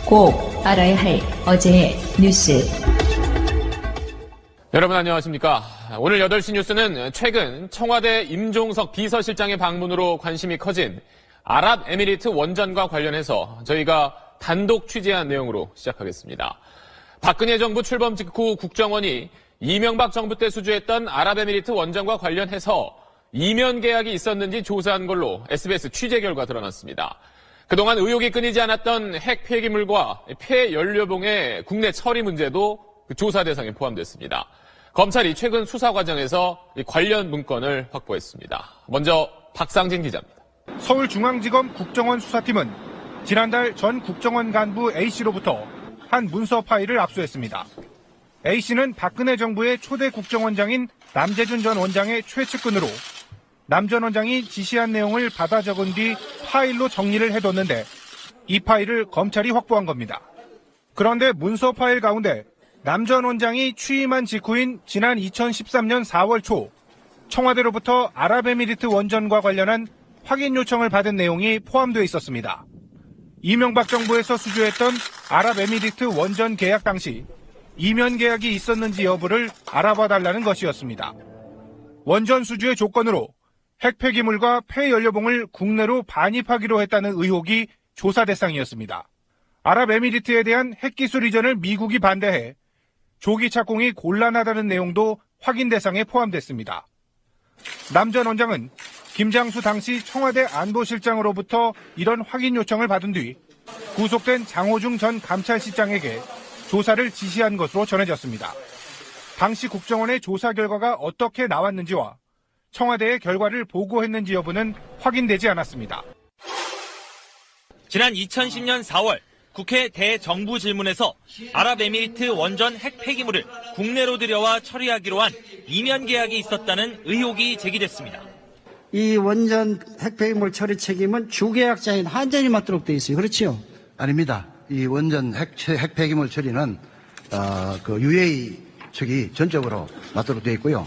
꼭 알아야 할 어제의 뉴스. 여러분 안녕하십니까. 오늘 8시 뉴스는 최근 청와대 임종석 비서실장의 방문으로 관심이 커진 아랍에미리트 원전과 관련해서 저희가 단독 취재한 내용으로 시작하겠습니다. 박근혜 정부 출범 직후 국정원이 이명박 정부 때 수주했던 아랍에미리트 원전과 관련해서 이면 계약이 있었는지 조사한 걸로 SBS 취재 결과 드러났습니다. 그동안 의혹이 끊이지 않았던 핵 폐기물과 폐연료봉의 국내 처리 문제도 그 조사 대상에 포함됐습니다. 검찰이 최근 수사 과정에서 관련 문건을 확보했습니다. 먼저 박상진 기자입니다. 서울중앙지검 국정원 수사팀은 지난달 전 국정원 간부 A씨로부터 한 문서 파일을 압수했습니다. A씨는 박근혜 정부의 초대 국정원장인 남재준 전 원장의 최측근으로 남 전 원장이 지시한 내용을 받아 적은 뒤 파일로 정리를 해뒀는데 이 파일을 검찰이 확보한 겁니다. 그런데 문서 파일 가운데 남 전 원장이 취임한 직후인 지난 2013년 4월 초 청와대로부터 아랍에미리트 원전과 관련한 확인 요청을 받은 내용이 포함되어 있었습니다. 이명박 정부에서 수주했던 아랍에미리트 원전 계약 당시 이면 계약이 있었는지 여부를 알아봐 달라는 것이었습니다. 원전 수주의 조건으로 핵 폐기물과 폐연료봉을 국내로 반입하기로 했다는 의혹이 조사 대상이었습니다. 아랍에미리트에 대한 핵기술 이전을 미국이 반대해 조기 착공이 곤란하다는 내용도 확인 대상에 포함됐습니다. 남 전 원장은 김장수 당시 청와대 안보실장으로부터 이런 확인 요청을 받은 뒤 구속된 장호중 전 감찰실장에게 조사를 지시한 것으로 전해졌습니다. 당시 국정원의 조사 결과가 어떻게 나왔는지와 청와대의 결과를 보고했는지 여부는 확인되지 않았습니다. 지난 2010년 4월 국회 대정부질문에서 아랍에미리트 원전 핵 폐기물을 국내로 들여와 처리하기로 한 이면 계약이 있었다는 의혹이 제기됐습니다. 이 원전 핵 폐기물 처리 책임은 주계약자인 한전이 맡도록 되어 있어요. 그렇죠? 아닙니다. 이 원전 핵 폐기물 처리는 UAE 측이 전적으로 맡도록 되어 있고요.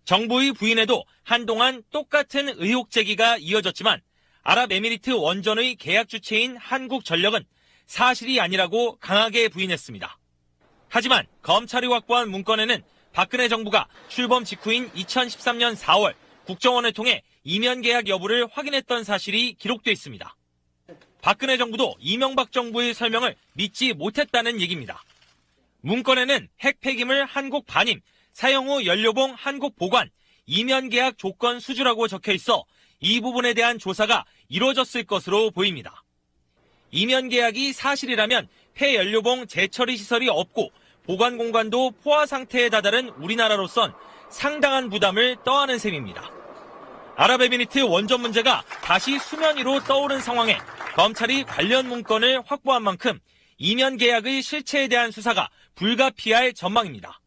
정부의 부인에도 한동안 똑같은 의혹 제기가 이어졌지만 아랍에미리트 원전의 계약 주체인 한국전력은 사실이 아니라고 강하게 부인했습니다. 하지만 검찰이 확보한 문건에는 박근혜 정부가 출범 직후인 2013년 4월 국정원을 통해 이면 계약 여부를 확인했던 사실이 기록돼 있습니다. 박근혜 정부도 이명박 정부의 설명을 믿지 못했다는 얘기입니다. 문건에는 핵 폐기물 한국 반입, 사용 후 연료봉 한국 보관, 이면 계약 조건 수주라고 적혀 있어 이 부분에 대한 조사가 이루어졌을 것으로 보입니다. 이면 계약이 사실이라면 폐연료봉 재처리 시설이 없고 보관 공간도 포화 상태에 다다른 우리나라로선 상당한 부담을 떠안은 셈입니다. 아랍에미리트 원전 문제가 다시 수면 위로 떠오른 상황에 검찰이 관련 문건을 확보한 만큼 이면 계약의 실체에 대한 수사가 불가피할 전망입니다.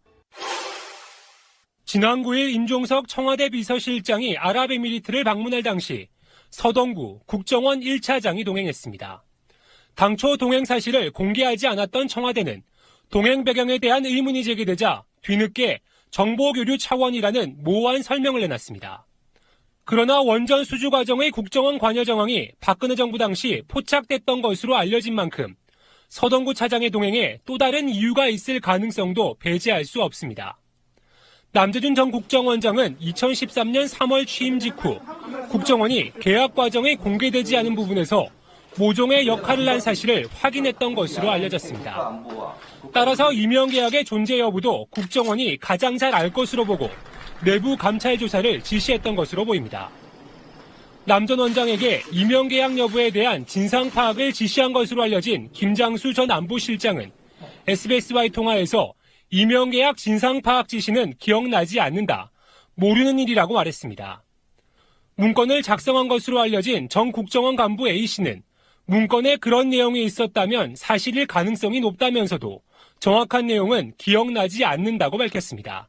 지난 9일 임종석 청와대 비서실장이 아랍에미리트를 방문할 당시 서동구 국정원 1차장이 동행했습니다. 당초 동행 사실을 공개하지 않았던 청와대는 동행 배경에 대한 의문이 제기되자 뒤늦게 정보교류 차원이라는 모호한 설명을 내놨습니다. 그러나 원전 수주 과정의 국정원 관여 정황이 박근혜 정부 당시 포착됐던 것으로 알려진 만큼 서동구 차장의 동행에 또 다른 이유가 있을 가능성도 배제할 수 없습니다. 남재준 전 국정원장은 2013년 3월 취임 직후 국정원이 계약 과정이 공개되지 않은 부분에서 모종의 역할을 한 사실을 확인했던 것으로 알려졌습니다. 따라서 이면 계약의 존재 여부도 국정원이 가장 잘 알 것으로 보고 내부 감찰 조사를 지시했던 것으로 보입니다. 남 전 원장에게 이면 계약 여부에 대한 진상 파악을 지시한 것으로 알려진 김장수 전 안보실장은 SBS와의 통화에서 이면 계약 진상 파악 지시는 기억나지 않는다, 모르는 일이라고 말했습니다. 문건을 작성한 것으로 알려진 전 국정원 간부 A씨는 문건에 그런 내용이 있었다면 사실일 가능성이 높다면서도 정확한 내용은 기억나지 않는다고 밝혔습니다.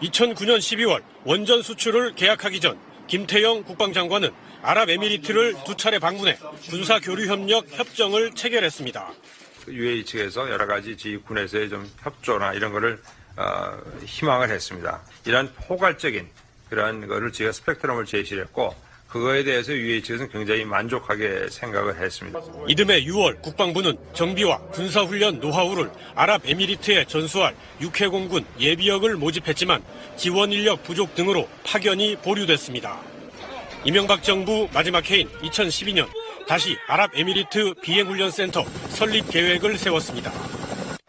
2009년 12월 원전 수출을 계약하기 전 김태영 국방장관은 아랍에미리트를 2차례 방문해 군사교류협력 협정을 체결했습니다. UAE 측에서 여러 가지 군에서의 좀 협조나 이런 거를 희망을 했습니다. 이런 포괄적인 그런 거를 제가 스펙트럼을 제시를 했고 그거에 대해서 UAE 측에서는 굉장히 만족하게 생각을 했습니다. 이듬해 6월 국방부는 정비와 군사훈련 노하우를 아랍에미리트에 전수할 육해공군 예비역을 모집했지만 지원 인력 부족 등으로 파견이 보류됐습니다. 이명박 정부 마지막 해인 2012년 다시 아랍에미리트 비행훈련센터 설립 계획을 세웠습니다.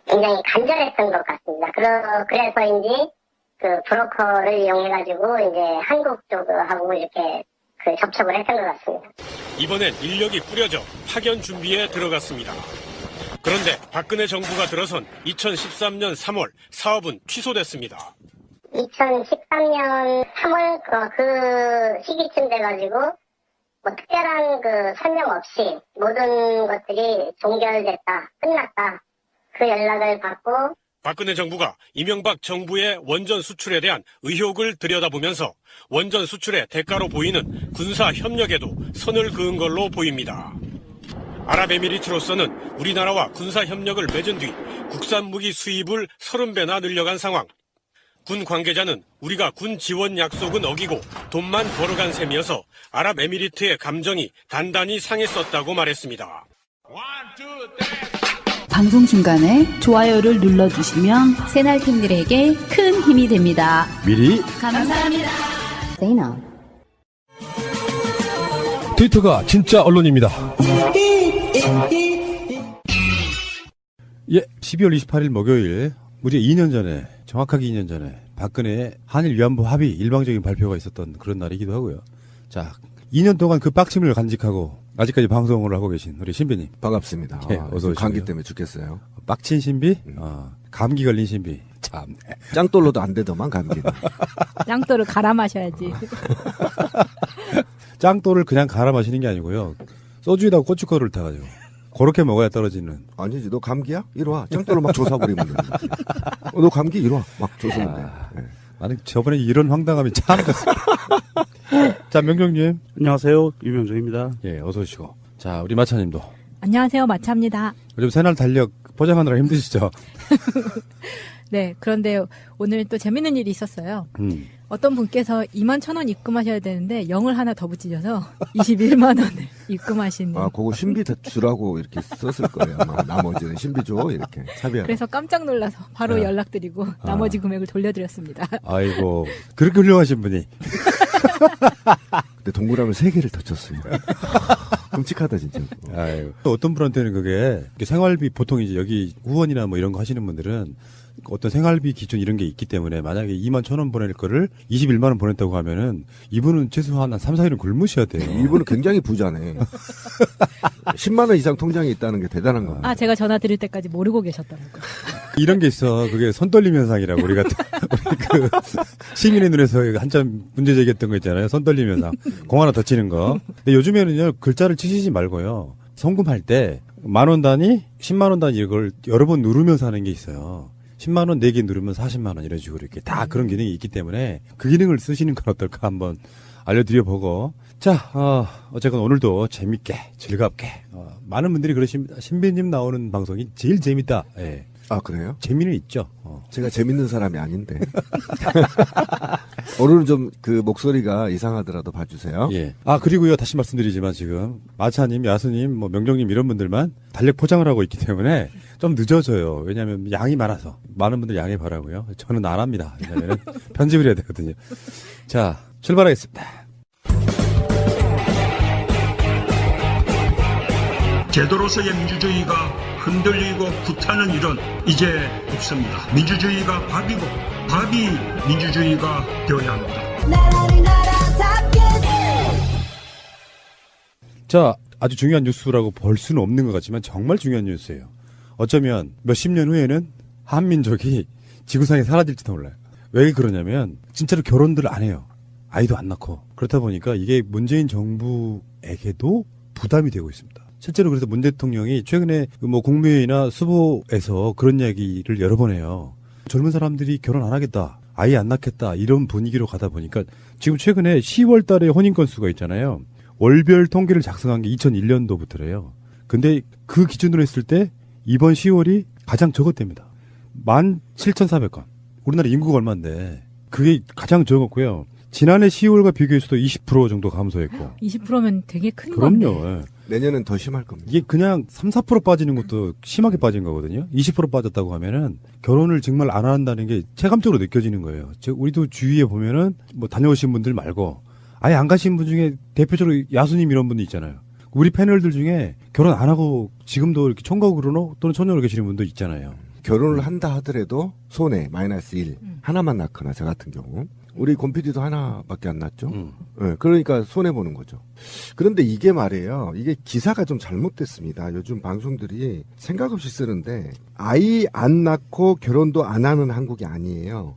굉장히 간절했던 것 같습니다. 그래서인지 브로커를 이용해가지고 이제 한국 쪽하고 이렇게 접촉을 했던 것 같습니다. 이번엔 인력이 꾸려져 파견 준비에 들어갔습니다. 그런데 박근혜 정부가 들어선 2013년 3월 사업은 취소됐습니다. 2013년 3월 그 시기쯤 돼가지고 특별한 설명 없이 모든 것들이 종결됐다, 끝났다. 그 연락을 받고 박근혜 정부가 이명박 정부의 원전 수출에 대한 의혹을 들여다보면서 원전 수출의 대가로 보이는 군사 협력에도 선을 그은 걸로 보입니다. 아랍에미리트로서는 우리나라와 군사 협력을 맺은 뒤 국산 무기 수입을 30배나 늘려간 상황. 군 관계자는 우리가 군 지원 약속은 어기고 돈만 벌어간 셈이어서 아랍에미리트의 감정이 단단히 상했었다고 말했습니다. 방송 중간에 좋아요를 눌러주시면 새날팀들에게 큰 힘이 됩니다. 미리 감사합니다. 트위터가 진짜 언론입니다. 예, 12월 28일 목요일 무려 2년 전에, 정확하게 2년 전에 박근혜의 한일 위안부 합의 일방적인 발표가 있었던 그런 날이기도 하고요. 자, 2년 동안 그 빡침을 간직하고 아직까지 방송을 하고 계신 우리 신비님. 반갑습니다. 예, 어서 오시고요. 감기 때문에 죽겠어요. 빡친 신비? 감기 걸린 신비. 참. 짱돌로도 안 되더만, 감기는. 짱돌을 갈아 마셔야지. 짱돌을 그냥 갈아 마시는 게 아니고요. 소주에다가 고춧가루를 타가지고. 그렇게 먹어야 떨어지는. 아니지, 너 감기야? 이리 와. 짱돌로 막 조사버리면 돼. 너 감기? 이리 와. 막 조사면 돼. 네. 나는 저번에 이런 황당함이 참 컸어요. 자, 명정님. 안녕하세요. 유명정입니다. 예, 어서 오시고. 자, 우리 마차님도. 안녕하세요. 마차입니다. 요즘 새날 달력 포장하느라 힘드시죠? 네, 그런데 오늘 또 재밌는 일이 있었어요. 어떤 분께서 21,000원 입금하셔야 되는데 0을 하나 더 붙이셔서 21만 원을 입금하신. 아, 그거 신비 주라고 이렇게 썼을 거예요. 아마 나머지는 신비 줘 이렇게 삽입. 그래서 깜짝 놀라서 바로 연락드리고 나머지 금액을 돌려드렸습니다. 아이고, 그렇게 훌륭하신 분이. 근데 동그라미 3개를 더 쳤어요. 끔찍하다 진짜. 아유. 또 어떤 분한테는 그게 생활비 보통 이제 여기 후원이나 뭐 이런 거 하시는 분들은 어떤 생활비 기준 이런 게 있기 때문에 만약에 21,000원 보낼 거를 21만 원 보냈다고 하면은 이분은 최소한 한 3, 4일은 굶으셔야 돼요. 이분은 굉장히 부자네. 10만 원 이상 통장에 있다는 게 대단한 겁니다. 아, 제가 전화 드릴 때까지 모르고 계셨더라고요. 이런 게 있어. 그게 손떨림 현상이라고 우리 그 시민의 눈에서 한참 문제 제기했던 거 있잖아요. 손떨림 현상. 공 하나 더 치는 거. 근데 요즘에는요, 글자를 치시지 말고요. 송금할 때 10,000원 단위, 10만 원 단위 이걸 여러 번 누르면서 하는 게 있어요. 10만 원 4개 누르면 40만 원 이런 식으로 이렇게 다 그런 기능이 있기 때문에 그 기능을 쓰시는 건 어떨까 한번 알려드려보고. 자, 어쨌건 오늘도 재밌게, 즐겁게, 많은 분들이 그러십니다. 신비님 나오는 방송이 제일 재밌다. 예. 아, 그래요? 재미는 있죠. 제가 재밌는 사람이 아닌데. 오늘은 좀 그 목소리가 이상하더라도 봐주세요. 예. 아, 그리고요, 다시 말씀드리지만 지금 마차님, 야수님, 뭐 명정님 이런 분들만 달력 포장을 하고 있기 때문에 좀 늦어져요. 왜냐하면 양이 많아서. 많은 분들 양해 바라고요. 저는 안 합니다. 왜냐하면 편집을 해야 되거든요. 자, 출발하겠습니다. 제도로서의 민주주의가 흔들리고 구타는 일은 이제 없습니다. 민주주의가 밥이고 밥이 민주주의가 되어야 합니다. 자, 아주 중요한 뉴스라고 볼 수는 없는 것 같지만 정말 중요한 뉴스예요. 어쩌면 몇십 년 후에는 한민족이 지구상에 사라질지도 몰라요. 왜 그러냐면 진짜로 결혼들을 안 해요. 아이도 안 낳고. 그렇다 보니까 이게 문재인 정부에게도 부담이 되고 있습니다. 실제로 그래서 문 대통령이 최근에 뭐 국무회의나 수보에서 그런 이야기를 여러 번 해요. 젊은 사람들이 결혼 안 하겠다, 아이 안 낳겠다 이런 분위기로 가다 보니까 지금 최근에 10월 달에 혼인 건수가 있잖아요. 월별 통계를 작성한 게 2001년도부터래요. 근데 그 기준으로 했을 때 이번 10월이 가장 적었답니다. 17,400건. 우리나라 인구가 얼마인데 그게 가장 적었고요. 지난해 10월과 비교해서도 20% 정도 감소했고. 20%면 되게 큰 그럼요. 건데. 예. 내년은 더 심할 겁니다. 이게 그냥 3, 4% 빠지는 것도 심하게 빠진 거거든요. 20% 빠졌다고 하면은 결혼을 정말 안 한다는 게 체감적으로 느껴지는 거예요. 우리도 주위에 보면은 뭐 다녀오신 분들 말고 아예 안 가신 분 중에 대표적으로 야수님 이런 분들 있잖아요. 우리 패널들 중에 결혼 안 하고 지금도 이렇게 총각으로는 또는 처녀로 계시는 분도 있잖아요. 결혼을 한다 하더라도 손해 마이너스 1 하나만 낳거나 저 같은 경우 우리 곰피디도 하나밖에 안 낳죠. 네, 그러니까 손해 보는 거죠. 그런데 이게 말이에요. 이게 기사가 좀 잘못됐습니다. 요즘 방송들이 생각 없이 쓰는데 아이 안 낳고 결혼도 안 하는 한국이 아니에요.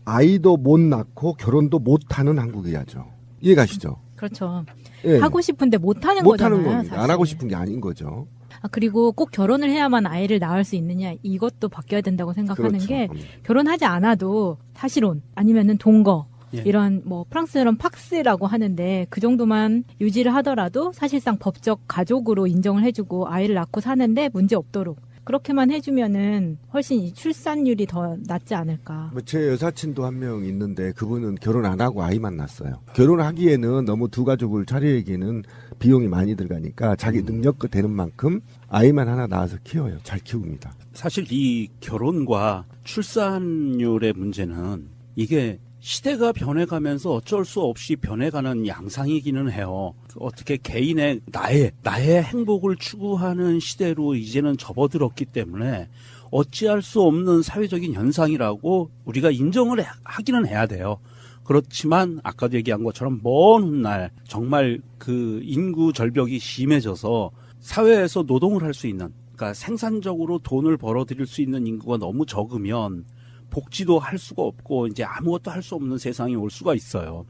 아이도 못 낳고 결혼도 못 하는 한국이야죠. 이해가시죠? 그렇죠. 예. 하고 싶은데 못 하는 못 거잖아요. 하는 겁니다. 사실. 안 하고 싶은 게 아닌 거죠. 그리고 꼭 결혼을 해야만 아이를 낳을 수 있느냐 이것도 바뀌어야 된다고 생각하는 그렇죠. 게 결혼하지 않아도 사실혼 아니면은 동거 예. 이런 뭐 프랑스처럼 팍스라고 하는데 그 정도만 유지를 하더라도 사실상 법적 가족으로 인정을 해주고 아이를 낳고 사는데 문제 없도록 그렇게만 해주면은 훨씬 이 출산율이 더 낮지 않을까. 뭐 제 여사친도 한 명 있는데 그분은 결혼 안 하고 아이만 낳았어요. 결혼하기에는 너무 두 가족을 차리기에는 비용이 많이 들어가니까 자기 능력껏 되는 만큼 아이만 하나 낳아서 키워요. 잘 키웁니다. 사실 이 결혼과 출산율의 문제는 이게 시대가 변해가면서 어쩔 수 없이 변해가는 양상이기는 해요. 어떻게 개인의 나의 행복을 추구하는 시대로 이제는 접어들었기 때문에 어찌할 수 없는 사회적인 현상이라고 우리가 인정을 하기는 해야 돼요. 그렇지만 아까도 얘기한 것처럼 먼 훗날 정말 그 인구 절벽이 심해져서 사회에서 노동을 할 수 있는, 그러니까 생산적으로 돈을 벌어들일 수 있는 인구가 너무 적으면 복지도 할 수가 없고 이제 아무것도 할 수 없는 세상이 올 수가 있어요.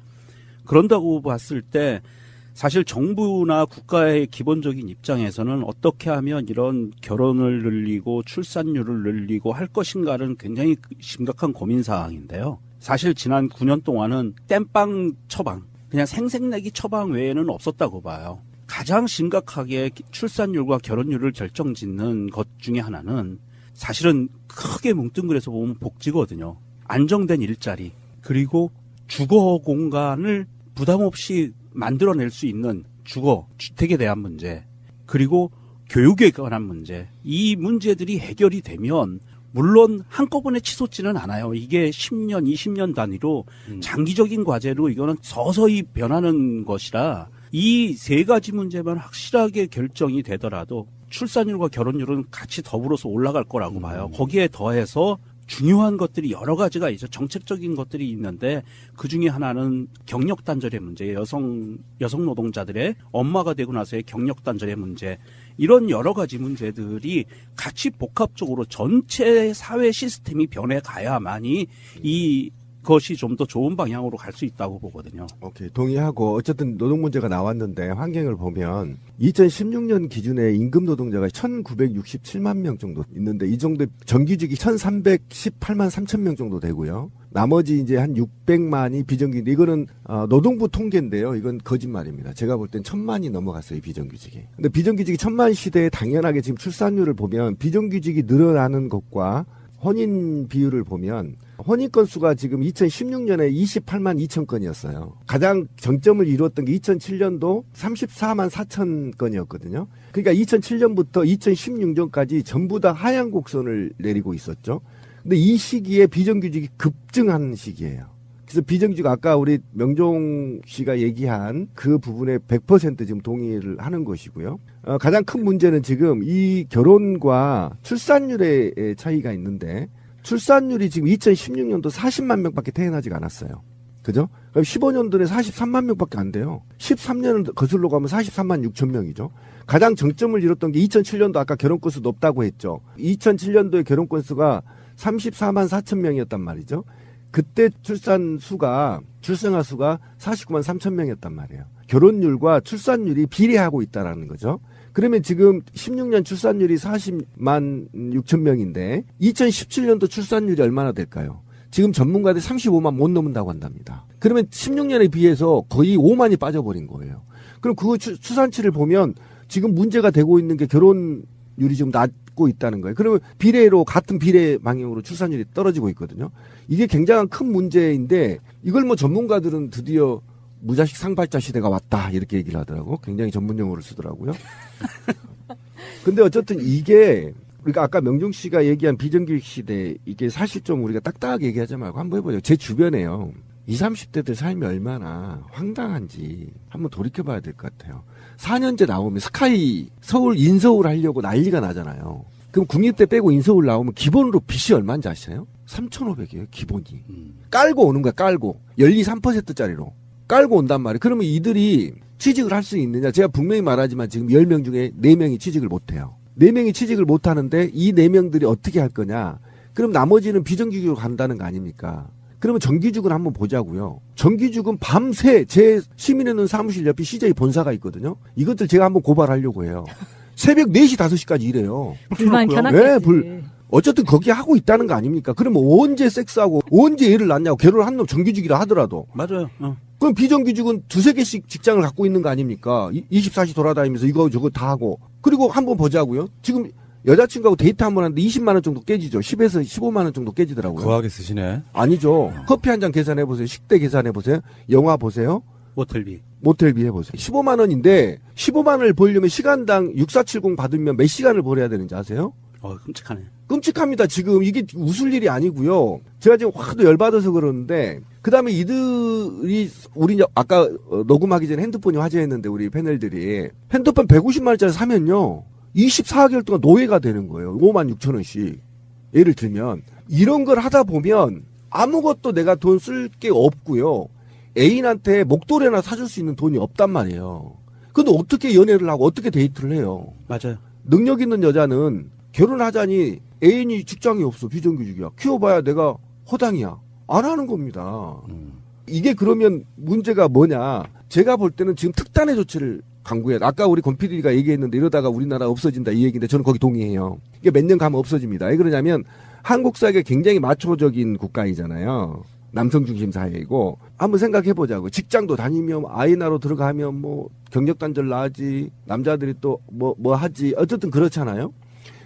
그런다고 봤을 때 사실 정부나 국가의 기본적인 입장에서는 어떻게 하면 이런 결혼을 늘리고 출산율을 늘리고 할 것인가는 굉장히 심각한 고민사항인데요. 사실 지난 9년 동안은 땜빵 처방, 그냥 생색내기 처방 외에는 없었다고 봐요. 가장 심각하게 출산율과 결혼율을 결정짓는 것 중에 하나는 사실은 크게 뭉뚱그려서 보면 복지거든요. 안정된 일자리, 그리고 주거 공간을 부담 없이 만들어낼 수 있는 주거, 주택에 대한 문제, 그리고 교육에 관한 문제. 이 문제들이 해결이 되면 물론 한꺼번에 치솟지는 않아요. 이게 10년, 20년 단위로 장기적인 과제로 이거는 서서히 변하는 것이라 이 세 가지 문제만 확실하게 결정이 되더라도 출산율과 결혼율은 같이 더불어서 올라갈 거라고 봐요. 거기에 더해서 중요한 것들이 여러 가지가 있죠. 정책적인 것들이 있는데 그중에 하나는 경력 단절의 문제, 여성 노동자들의 엄마가 되고 나서의 경력 단절의 문제, 이런 여러 가지 문제들이 같이 복합적으로 전체 사회 시스템이 변해가야만이 이것이 좀 더 좋은 방향으로 갈 수 있다고 보거든요. 오케이, 동의하고 어쨌든 노동 문제가 나왔는데 환경을 보면 2016년 기준에 임금 노동자가 1967만 명 정도 있는데 이 정도 정규직이 1318만 3천 명 정도 되고요. 나머지 이제 한 600만이 비정규직. 이거는 노동부 통계인데요. 이건 거짓말입니다. 제가 볼 땐 1000만이 넘어갔어요, 이 비정규직이. 근데 비정규직이 1000만 시대에 당연하게 지금 출산율을 보면 비정규직이 늘어나는 것과 혼인 비율을 보면 혼인 건수가 지금 2016년에 28만 2천 건이었어요. 가장 정점을 이루었던 게 2007년도 34만 4천 건이었거든요. 그러니까 2007년부터 2016년까지 전부 다 하향 곡선을 내리고 있었죠. 근데 이 시기에 비정규직이 급증한 시기예요. 그래서 비정규직 아까 우리 명종 씨가 얘기한 그 부분에 100% 지금 동의를 하는 것이고요. 가장 큰 문제는 지금 이 결혼과 출산율의 차이가 있는데 출산율이 지금 2016년도 40만 명밖에 태어나지가 않았어요. 그죠? 그럼 15년도에 43만 명밖에 안 돼요. 13년을 거슬러 가면 43만 6천 명이죠. 가장 정점을 이뤘던 게 2007년도 아까 결혼 건수 높다고 했죠. 2007년도에 결혼 건수가 34만 4천 명이었단 말이죠. 그때 출생아 수가 49만 3천 명이었단 말이에요. 결혼율과 출산율이 비례하고 있다라는 거죠. 그러면 지금 16년 출산율이 40만 6천 명인데 2017년도 출산율이 얼마나 될까요? 지금 전문가들이 35만 못 넘는다고 한답니다. 그러면 16년에 비해서 거의 5만이 빠져버린 거예요. 그럼 그 추산치를 보면 지금 문제가 되고 있는 게 결혼 출산율이 좀 낮고 있다는 거예요. 그러면 비례로 같은 비례 방향으로 출산율이 떨어지고 있거든요. 이게 굉장한 큰 문제인데 이걸 뭐 전문가들은 드디어 무자식 상발자 시대가 왔다 이렇게 얘기를 하더라고. 굉장히 전문 용어를 쓰더라고요. 근데 어쨌든 이게 우리가 아까 명중 씨가 얘기한 비정규직 시대 이게 사실 좀 우리가 딱딱하게 얘기하지 말고 한번 해보죠. 제 주변에요. 20, 30대들 삶이 얼마나 황당한지 한번 돌이켜봐야 될 것 같아요. 4년제 나오면 스카이 서울 인서울 하려고 난리가 나잖아요. 그럼 국립대 빼고 인서울 나오면 기본으로 빚이 얼마인지 아시나요? 3,500이에요 기본이. 깔고 오는 거야 깔고. 연리 3%짜리로. 깔고 온단 말이에요. 그러면 이들이 취직을 할 수 있느냐. 제가 분명히 말하지만 지금 10명 중에 4명이 취직을 못해요. 4명이 취직을 못하는데 이 4명들이 어떻게 할 거냐. 그럼 나머지는 비정규직으로 간다는 거 아닙니까? 그러면 정규직은 한번 보자고요. 정규직은 밤새 제 시민의 눈 사무실 옆에 CJ 본사가 있거든요. 이것들 제가 한번 고발하려고 해요. 새벽 4시, 5시까지 일해요. 불만 켜놨겠지. 네, 어쨌든 거기 하고 있다는 거 아닙니까? 그러면 언제 섹스하고 언제 애를 낳냐고 결혼한 놈 정규직이라 하더라도. 맞아요. 그럼 비정규직은 2-3개씩 직장을 갖고 있는 거 아닙니까? 24시 돌아다니면서 이거 저거 다 하고. 그리고 한번 보자고요. 지금 여자친구하고 데이트 한번 하는데 20만 원 정도 깨지죠. 10에서 15만 원 정도 깨지더라고요. 거하게 쓰시네. 아니죠. 커피 한 잔 계산해보세요. 식대 계산해보세요. 영화 보세요. 모텔비 해보세요. 15만 원인데 15만 원을 벌려면 시간당 6470 받으면 몇 시간을 벌어야 되는지 아세요? 끔찍하네. 끔찍합니다. 지금 이게 웃을 일이 아니고요. 제가 지금 화도 열받아서 그러는데 그다음에 이들이 우리 아까 녹음하기 전에 핸드폰이 화제했는데 우리 패널들이 핸드폰 150만 원짜리 사면요. 24개월 동안 노예가 되는 거예요. 56,000원씩. 예를 들면 이런 걸 하다 보면 아무것도 내가 돈 쓸 게 없고요. 애인한테 목도리나 사줄 수 있는 돈이 없단 말이에요. 근데 어떻게 연애를 하고 어떻게 데이트를 해요? 맞아요. 능력 있는 여자는 결혼하자니 애인이 직장이 없어. 비정규직이야. 키워봐야 내가 허당이야. 안 하는 겁니다. 이게 그러면 문제가 뭐냐. 제가 볼 때는 지금 특단의 조치를 강구해. 아까 우리 권 PD가 얘기했는데 이러다가 우리나라 없어진다 이 얘기인데 저는 거기 동의해요. 이게 몇 년 가면 없어집니다. 왜 그러냐면 한국 사회가 굉장히 마초적인 국가이잖아요. 남성 중심 사회이고 한번 생각해 보자고. 직장도 다니면 아이 낳으러 들어가면 뭐 경력 단절 나지 남자들이 또 뭐 하지 어쨌든 그렇잖아요.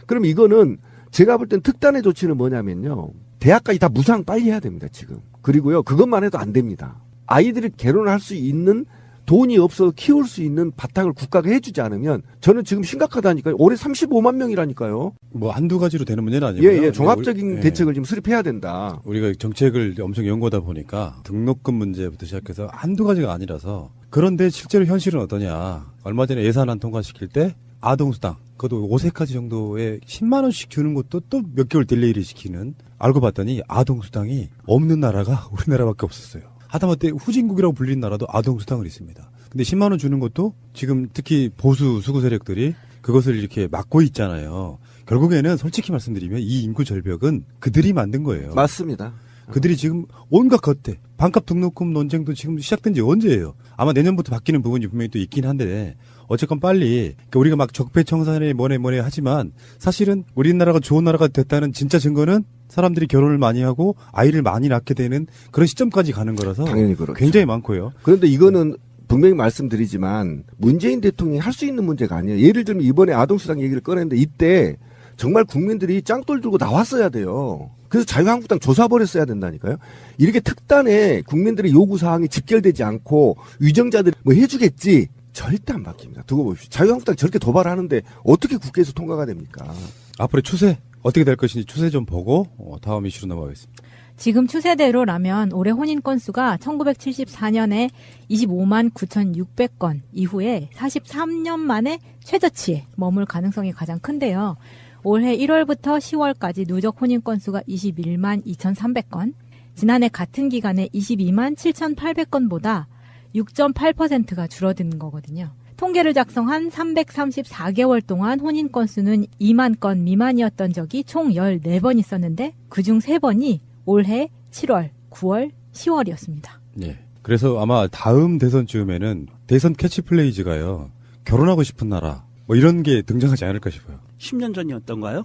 그럼 이거는 제가 볼 땐 특단의 조치는 뭐냐면요. 대학까지 다 무상 빨리 해야 됩니다 지금. 그리고요 그것만 해도 안 됩니다. 아이들이 결혼을 할 수 있는 돈이 없어서 키울 수 있는 바탕을 국가가 해주지 않으면 저는 지금 심각하다니까요. 올해 35만 명이라니까요. 뭐 한두 가지로 되는 문제는 아니고요. 예, 종합적인 대책을 좀 수립해야 된다. 우리가 정책을 엄청 연구하다 보니까 등록금 문제부터 시작해서 한두 가지가 아니라서 그런데 실제로 현실은 어떠냐. 얼마 전에 예산안 통과시킬 때 아동수당 그것도 5세까지 정도에 10만 원씩 주는 것도 또 몇 개월 딜레이를 시키는 알고 봤더니 아동수당이 없는 나라가 우리나라밖에 없었어요. 하다못해 후진국이라고 불리는 나라도 아동수당을 있습니다. 근데 10만 원 주는 것도 지금 특히 보수 수구 세력들이 그것을 이렇게 막고 있잖아요. 결국에는 솔직히 말씀드리면 이 인구 절벽은 그들이 만든 거예요. 맞습니다. 그들이 지금 온갖 겉대 반값 등록금 논쟁도 지금 시작된 지 언제예요? 아마 내년부터 바뀌는 부분이 분명히 또 있긴 한데 어쨌건 빨리 그러니까 우리가 막 적폐청산에 뭐네 하지만 사실은 우리나라가 좋은 나라가 됐다는 진짜 증거는 사람들이 결혼을 많이 하고 아이를 많이 낳게 되는 그런 시점까지 가는 거라서 당연히 그렇죠. 굉장히 많고요. 그런데 이거는 분명히 말씀드리지만 문재인 대통령이 할 수 있는 문제가 아니에요. 예를 들면 이번에 아동수당 얘기를 꺼냈는데 이때 정말 국민들이 짱돌 들고 나왔어야 돼요. 그래서 자유한국당 조사버렸어야 된다니까요. 이렇게 특단의 국민들의 요구사항이 집결되지 않고 위정자들이 뭐 해주겠지. 절대 안 바뀝니다. 두고 보십시오. 자유한국당 저렇게 도발하는데 어떻게 국회에서 통과가 됩니까? 앞으로의 추세 어떻게 될 것인지 추세 좀 보고 다음 이슈로 넘어가겠습니다. 지금 추세대로라면 올해 혼인 건수가 1974년에 25만 9,600건 이후에 43년 만에 최저치에 머물 가능성이 가장 큰데요. 올해 1월부터 10월까지 누적 혼인 건수가 21만 2,300건, 지난해 같은 기간에 22만 7,800건보다 6.8%가 줄어든 거거든요. 통계를 작성한 334개월 동안 혼인 건수는 2만 건 미만이었던 적이 총 14번 있었는데 그중 3번이 올해 7월, 9월, 10월이었습니다. 예. 그래서 아마 다음 대선쯤에는 대선 캐치플레이즈가요. 결혼하고 싶은 나라 뭐 이런 게 등장하지 않을까 싶어요. 10년 전이었던가요?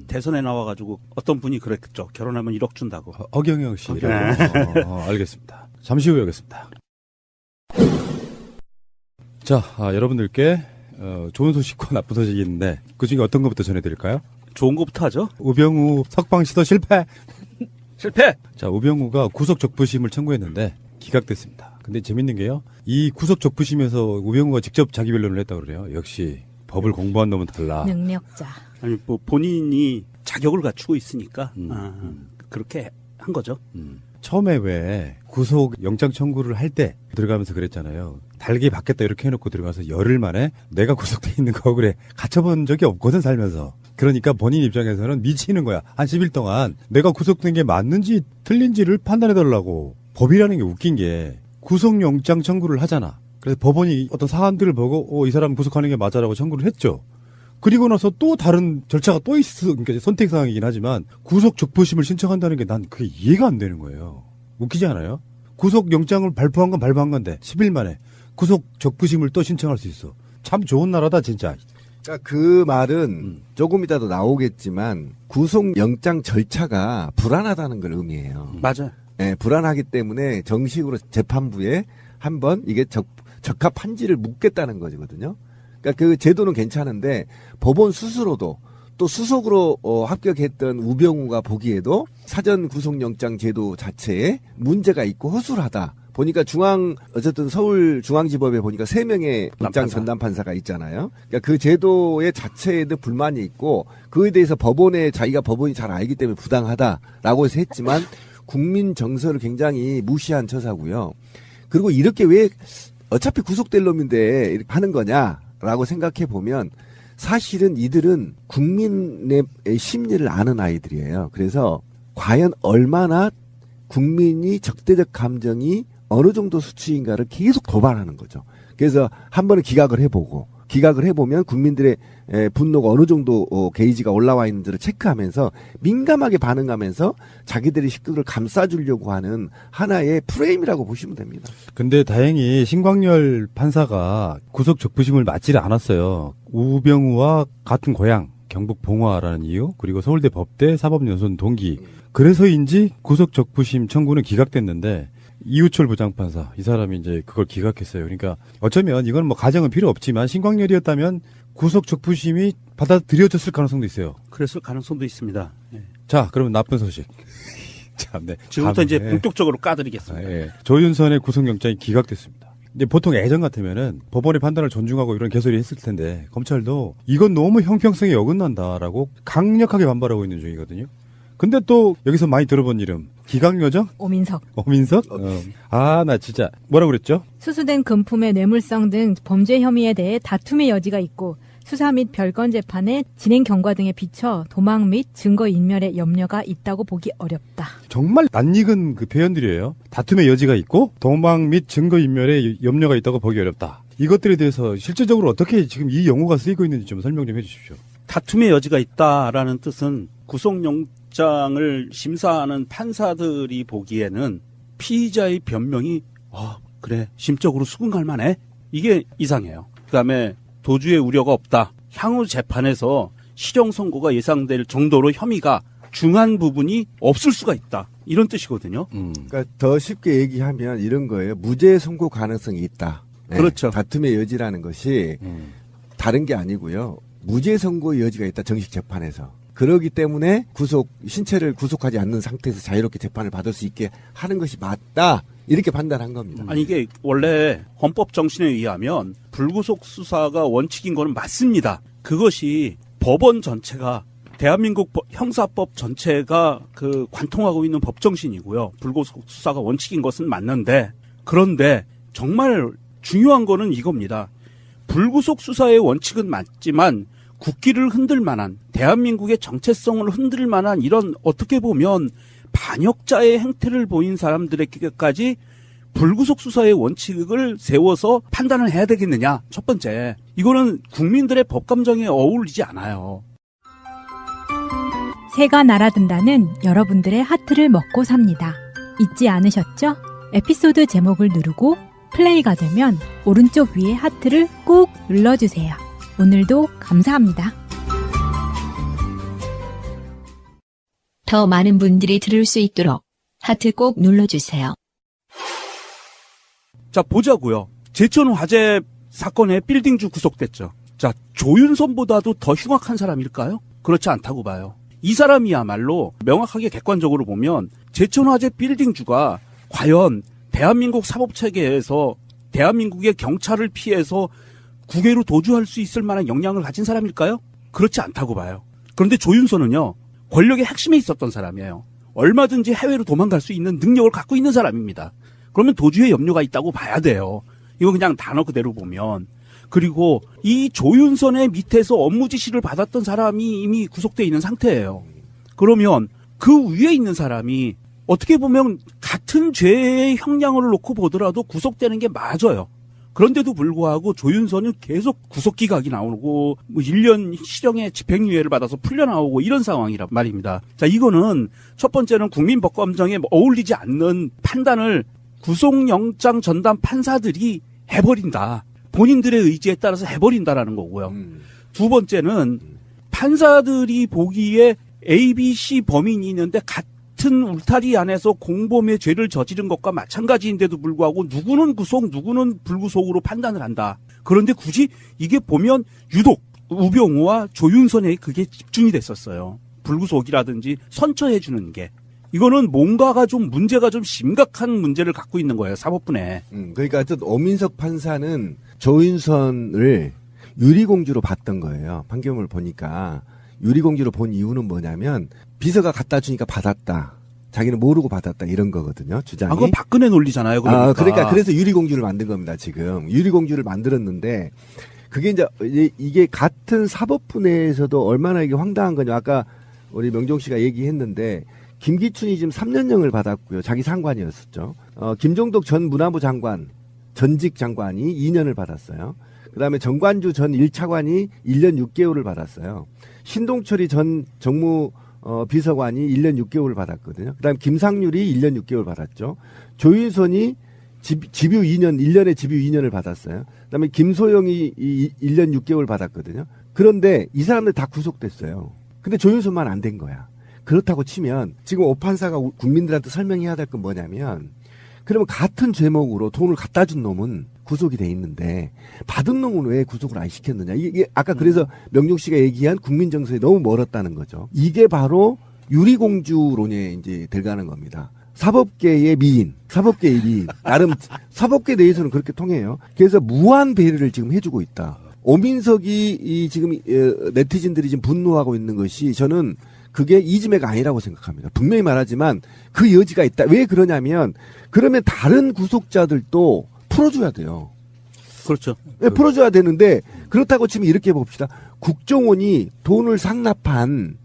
대선에 나와가지고 어떤 분이 그랬죠. 결혼하면 1억 준다고. 허경영 씨. 네. 알겠습니다. 잠시 후에 오겠습니다. 자, 여러분들께 좋은 소식과 나쁜 소식이 있는데 그중에 어떤 것부터 전해드릴까요? 좋은 것부터 하죠. 우병우 석방 시도 실패. 자, 우병우가 구속 적부심을 청구했는데 기각됐습니다. 근데 재밌는 게요. 이 구속 적부심에서 우병우가 직접 자기 변론을 했다고 그래요. 역시 법을 공부한 놈은 달라. 능력자. 아니 뭐 본인이 자격을 갖추고 있으니까 그렇게 한 거죠. 처음에 왜 구속 영장 청구를 할 때 들어가면서 그랬잖아요. 달게 받겠다 이렇게 해놓고 들어가서 열흘 만에 내가 구속돼 있는 거 억울해. 갇혀본 적이 없거든 살면서. 그러니까 본인 입장에서는 미치는 거야. 한 10일 동안 내가 구속된 게 맞는지 틀린지를 판단해달라고. 법이라는 게 웃긴 게 구속영장 청구를 하잖아. 그래서 법원이 어떤 사안들을 보고 이 사람 구속하는 게 맞아라고 청구를 했죠. 그리고 나서 또 다른 절차가 또 있어. 그러니까 선택사항이긴 하지만 구속 적부심을 신청한다는 게 난 그게 이해가 안 되는 거예요. 웃기지 않아요? 구속 영장을 발부한 건 발부한 건데 10일 만에 구속 적부심을 또 신청할 수 있어. 참 좋은 나라다 진짜. 그러니까 그 말은 조금 이따도 나오겠지만 구속 영장 절차가 불안하다는 걸 의미해요. 맞아요. 네, 불안하기 때문에 정식으로 재판부에 한번 이게 적합한지를 묻겠다는 거거든요. 그러니까 그 제도는 괜찮은데 법원 스스로도 또 수석으로 합격했던 우병우가 보기에도 사전 구속영장 제도 자체에 문제가 있고 허술하다. 보니까 어쨌든 서울중앙지법에 보니까 3명의 영장 전담판사가 있잖아요. 그러니까 그 제도의 자체에도 불만이 있고 그에 대해서 자기가 법원이 잘 알기 때문에 부당하다라고 해서 했지만 국민 정서를 굉장히 무시한 처사고요. 그리고 이렇게 왜 어차피 구속될 놈인데 이렇게 하는 거냐라고 생각해 보면 사실은 이들은 국민의 심리를 아는 아이들이에요. 그래서 과연 얼마나 국민이 적대적 감정이 어느 정도 수치인가를 계속 도발하는 거죠. 그래서 한 번은 기각을 해보면 국민들의 분노가 어느 정도 게이지가 올라와 있는지를 체크하면서 민감하게 반응하면서 자기들의 식구들을 감싸주려고 하는 하나의 프레임이라고 보시면 됩니다. 근데 다행히 신광열 판사가 구속 적부심을 맞지를 않았어요. 우병우와 같은 고향 경북 봉화라는 이유 그리고 서울대 법대 사법연수원 동기 그래서인지 구속 적부심 청구는 기각됐는데 이우철 부장판사 이 사람이 이제 그걸 기각했어요. 그러니까 어쩌면 이건 뭐 가정은 필요 없지만 신광열이었다면 구속 적부심이 받아들여졌을 가능성도 있어요. 그랬을 가능성도 있습니다. 예. 자, 그러면 나쁜 소식. 참, 네. 지금부터 이제 본격적으로 까드리겠습니다. 예. 조윤선의 구속영장이 기각됐습니다. 이제 보통 예전 같으면은 법원의 판단을 존중하고 이런 개소리 했을 텐데 검찰도 이건 너무 형평성에 어긋난다라고 강력하게 반발하고 있는 중이거든요. 근데 또 여기서 많이 들어본 이름 기각요정? 오민석. 나 진짜 뭐라고 그랬죠? 수수된 금품의 뇌물성 등 범죄 혐의에 대해 다툼의 여지가 있고 수사 및 별건 재판의 진행 경과 등에 비춰 도망 및 증거 인멸의 염려가 있다고 보기 어렵다. 정말 낯익은 그 표현들이에요. 다툼의 여지가 있고 도망 및 증거 인멸의 염려가 있다고 보기 어렵다. 이것들에 대해서 실질적으로 어떻게 지금 이 용어가 쓰이고 있는지 좀 설명 좀 해주십시오. 다툼의 여지가 있다라는 뜻은 구속영장을 심사하는 판사들이 보기에는 피의자의 변명이 그래 심적으로 수긍 갈 만해 이게 이상해요. 그다음에 도주의 우려가 없다. 향후 재판에서 실형 선고가 예상될 정도로 혐의가 중한 부분이 없을 수가 있다. 이런 뜻이거든요. 그러니까 더 쉽게 얘기하면 이런 거예요. 무죄 선고 가능성이 있다. 네. 그렇죠. 다툼의 여지라는 것이 다른 게 아니고요. 무죄 선고의 여지가 있다. 정식 재판에서. 그러기 때문에 신체를 구속하지 않는 상태에서 자유롭게 재판을 받을 수 있게 하는 것이 맞다. 이렇게 판단한 겁니다. 아니 이게 원래 헌법 정신에 의하면 불구속 수사가 원칙인 거는 맞습니다. 그것이 법원 전체가 대한민국 형사법 전체가 관통하고 있는 법 정신이고요. 불구속 수사가 원칙인 것은 맞는데 그런데 정말 중요한 거는 이겁니다. 불구속 수사의 원칙은 맞지만 국기를 흔들 만한 대한민국의 정체성을 흔들 만한 이런 어떻게 보면 반역자의 행태를 보인 사람들에게까지 불구속 수사의 원칙을 세워서 판단을 해야 되겠느냐. 첫 번째. 이거는 국민들의 법감정에 어울리지 않아요. 새가 날아든다는 여러분들의 하트를 먹고 삽니다. 잊지 않으셨죠? 에피소드 제목을 누르고 플레이가 되면 오른쪽 위에 하트를 꾹 눌러주세요. 오늘도 감사합니다. 더 많은 분들이 들을 수 있도록 하트 꼭 눌러주세요. 자, 보자고요. 제천 화재 사건의 빌딩주 구속됐죠. 자, 조윤선보다도 더 흉악한 사람일까요? 그렇지 않다고 봐요. 이 사람이야말로 명확하게 객관적으로 보면 제천화재 빌딩주가 과연 대한민국 사법체계에서 대한민국의 경찰을 피해서 국외로 도주할 수 있을 만한 역량을 가진 사람일까요? 그렇지 않다고 봐요. 그런데 조윤선은요, 권력의 핵심에 있었던 사람이에요. 얼마든지 해외로 도망갈 수 있는 능력을 갖고 있는 사람입니다. 그러면 도주의 염려가 있다고 봐야 돼요. 이거 그냥 단어 그대로 보면. 그리고 이 조윤선의 밑에서 업무 지시를 받았던 사람이 이미 구속돼 있는 상태예요. 그러면 그 위에 있는 사람이 어떻게 보면 같은 죄의 형량을 놓고 보더라도 구속되는 게 맞아요. 그런데도 불구하고 조윤선은 계속 구속기각이 나오고 1년 실형의 집행유예를 받아서 풀려나오고 이런 상황이란 말입니다. 자, 이거는 첫 번째는 국민법감정에 어울리지 않는 판단을 구속영장 전담 판사들이 해버린다. 본인들의 의지에 따라서 해버린다라는 거고요. 두 번째는 판사들이 보기에 A, B, C 범인이 있는데 같은 울타리 안에서 공범의 죄를 저지른 것과 마찬가지인데도 불구하고 누구는 구속, 누구는 불구속으로 판단을 한다. 그런데 굳이 이게 보면 유독 우병우와 조윤선에 그게 집중이 됐었어요. 불구속이라든지 선처해주는 게. 이거는 뭔가가 좀 문제가 좀 심각한 문제를 갖고 있는 거예요. 사법부내. 그러니까 어쨌든 오민석 판사는 조윤선을 유리공주로 봤던 거예요. 판결문을 보니까. 유리공주로 본 이유는 뭐냐면 비서가 갖다 주니까 받았다. 자기는 모르고 받았다 이런 거거든요. 주장이. 그건 박근혜 논리잖아요. 그러니까 그래서 유리공주를 만든 겁니다. 지금 유리공주를 만들었는데 그게 이게 같은 사법부 내에서도 얼마나 이게 황당한 거냐. 아까 우리 명종 씨가 얘기했는데 김기춘이 지금 3년형을 받았고요. 자기 상관이었었죠. 김종덕 전 문화부 장관 전직 장관이 2년을 받았어요. 그다음에 정관주 전 1차관이 1년 6개월을 받았어요. 신동철이 전 정무 비서관이 1년 6개월을 받았거든요. 그다음에 김상률이 1년 6개월 받았죠. 조윤선이 집유 2년, 1년에 집유 2년을 받았어요. 그다음에 김소영이 1년 6개월 받았거든요. 그런데 이 사람들 다 구속됐어요. 근데 조윤선만 안 된 거야. 그렇다고 치면 지금 오 판사가 국민들한테 설명해야 될 건 뭐냐면 그러면 같은 죄목으로 돈을 갖다 준 놈은 구속이 돼 있는데 받은 놈은 왜 구속을 안 시켰느냐. 이게 아까 그래서 명종 씨가 얘기한 국민 정서에 너무 멀었다는 거죠. 이게 바로 유리공주론에 이제 들어가는 겁니다. 사법계의 미인. 나름 사법계 내에서는 그렇게 통해요. 그래서 무한 배려를 지금 해주고 있다. 오민석이 지금 네티즌들이 지금 분노하고 있는 것이 저는 그게 이지매가 아니라고 생각합니다. 분명히 말하지만 그 여지가 있다. 왜 그러냐면 그러면 다른 구속자들도 풀어줘야 돼요. 그렇죠. 네, 풀어줘야 되는데 그렇다고 치면 이렇게 봅시다. 국정원이 돈을 상납한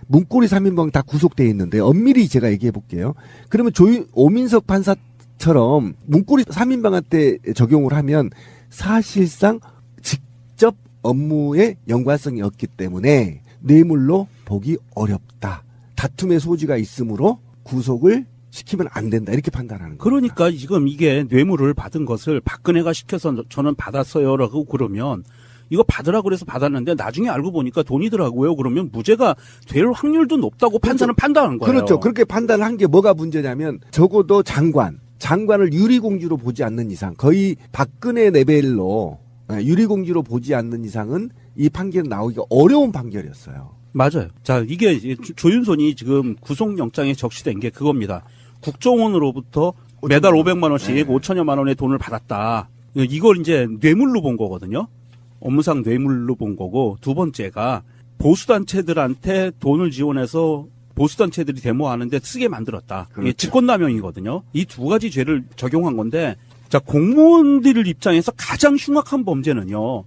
문고리 3인방 다 구속돼 있는데 엄밀히 제가 얘기해 볼게요. 그러면 오민석 판사처럼 문고리 3인방한테 적용을 하면 사실상 직접 업무에 연관성이 없기 때문에 뇌물로 보기 어렵다. 다툼의 소지가 있으므로 구속을 시키면 안 된다. 이렇게 판단하는 거예요. 그러니까 지금 이게 뇌물을 받은 것을 박근혜가 시켜서 저는 받았어요라고 그러면 이거 받으라고 그래서 받았는데 나중에 알고 보니까 돈이더라고요. 그러면 무죄가 될 확률도 높다고 판사는 판단한 거예요. 그렇죠. 그렇게 판단한 게 뭐가 문제냐면 적어도 장관을 유리공주로 보지 않는 이상 거의 박근혜 레벨로 유리공주로 보지 않는 이상은 이 판결은 나오기가 어려운 판결이었어요. 맞아요. 자, 이게 조윤선이 지금 구속영장에 적시된 게 그겁니다. 국정원으로부터 매달 500만 원씩 5천여만 원의 돈을 받았다. 이걸 이제 뇌물로 본 거거든요. 업무상 뇌물로 본 거고, 두 번째가 보수단체들한테 돈을 지원해서 보수단체들이 데모하는데 쓰게 만들었다. 그렇죠. 이게 직권남용이거든요. 이 두 가지 죄를 적용한 건데, 자, 공무원들 입장에서 가장 흉악한 범죄는요.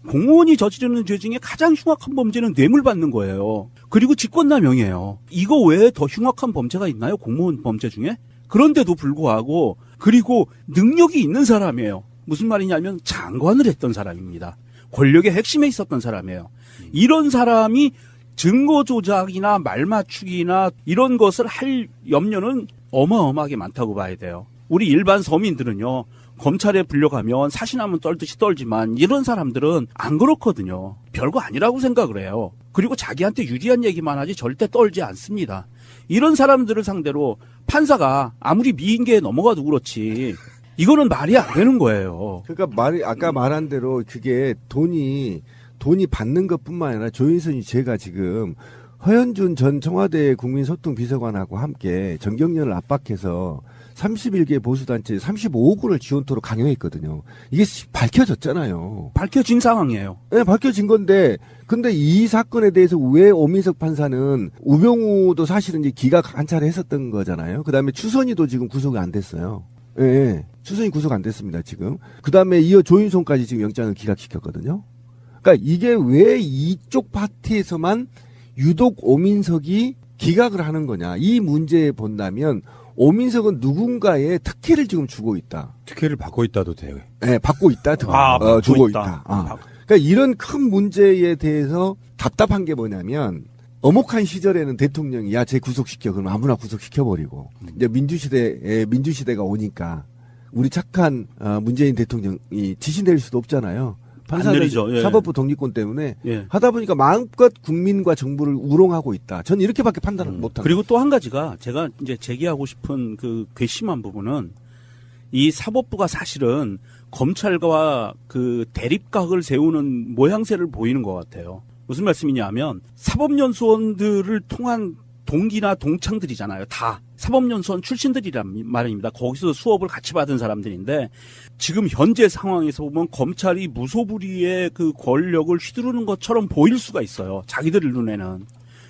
공무원이 저지르는 죄 중에 가장 흉악한 범죄는 뇌물 받는 거예요. 그리고 직권남용이에요. 이거 외에 더 흉악한 범죄가 있나요? 공무원 범죄 중에? 그런데도 불구하고 그리고 능력이 있는 사람이에요. 무슨 말이냐면 장관을 했던 사람입니다. 권력의 핵심에 있었던 사람이에요. 이런 사람이 증거 조작이나 말 맞추기나 이런 것을 할 염려는 어마어마하게 많다고 봐야 돼요. 우리 일반 서민들은요. 검찰에 불려가면 사신하면 떨듯이 떨지만 이런 사람들은 안 그렇거든요. 별거 아니라고 생각을 해요. 그리고 자기한테 유리한 얘기만 하지 절대 떨지 않습니다. 이런 사람들을 상대로 판사가 아무리 미인계에 넘어가도 그렇지 이거는 말이 안 되는 거예요. 그러니까 아까 말한 대로 그게 돈이 받는 것뿐만 아니라 조윤선이 제가 지금 허현준 전 청와대 국민소통비서관하고 함께 정경련을 압박해서 31개 보수단체 35억 원을 지원토록 강요했거든요. 이게 밝혀졌잖아요. 밝혀진 상황이에요. 네, 밝혀진 건데, 근데 이 사건에 대해서 왜 오민석 판사는 우병우도 사실은 이제 기각 한 차례 했었던 거잖아요. 그 다음에 추선이도 지금 구속이 안 됐어요. 예, 네, 추선이 구속 안 됐습니다, 지금. 그 다음에 이어 조윤선까지 지금 영장을 기각시켰거든요. 그러니까 이게 왜 이쪽 파티에서만 유독 오민석이 기각을 하는 거냐. 이 문제에 본다면 오민석은 누군가의 특혜를 지금 주고 있다. 특혜를 받고 있다도 돼요. 네, 받고 있다. 주고 있다. 그러니까 이런 큰 문제에 대해서 답답한 게 뭐냐면 엄혹한 시절에는 대통령이 야, 쟤 구속시켜. 그럼 아무나 구속시켜버리고 이제 민주시대가 오니까 우리 착한 문재인 대통령이 지시 내릴 수도 없잖아요. 판사는 사법부 독립권 때문에 하다 보니까 마음껏 국민과 정부를 우롱하고 있다. 저는 이렇게밖에 판단을 못합니다. 그리고 또 한 가지가 제가 이제 제기하고 싶은 그 괘씸한 부분은 이 사법부가 사실은 검찰과 그 대립각을 세우는 모양새를 보이는 것 같아요. 무슨 말씀이냐면 사법연수원들을 통한 동기나 동창들이잖아요. 다 사법연수원 출신들이란 말입니다. 거기서 수업을 같이 받은 사람들인데 지금 현재 상황에서 보면 검찰이 무소불위의 그 권력을 휘두르는 것처럼 보일 수가 있어요. 자기들 눈에는.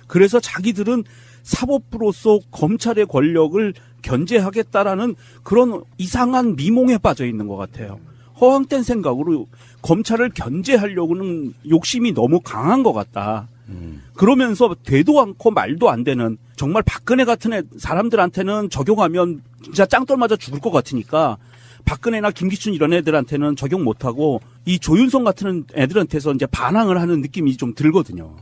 그래서 자기들은 사법부로서 검찰의 권력을 견제하겠다라는 그런 이상한 미몽에 빠져 있는 것 같아요. 허황된 생각으로 검찰을 견제하려고는 욕심이 너무 강한 것 같다. 그러면서 되도 않고 말도 안 되는 정말 박근혜 같은 사람들한테는 적용하면 진짜 짱돌 맞아 죽을 것 같으니까 박근혜나 김기춘 이런 애들한테는 적용 못하고 이 조윤선 같은 애들한테서 이제 반항을 하는 느낌이 좀 들거든요.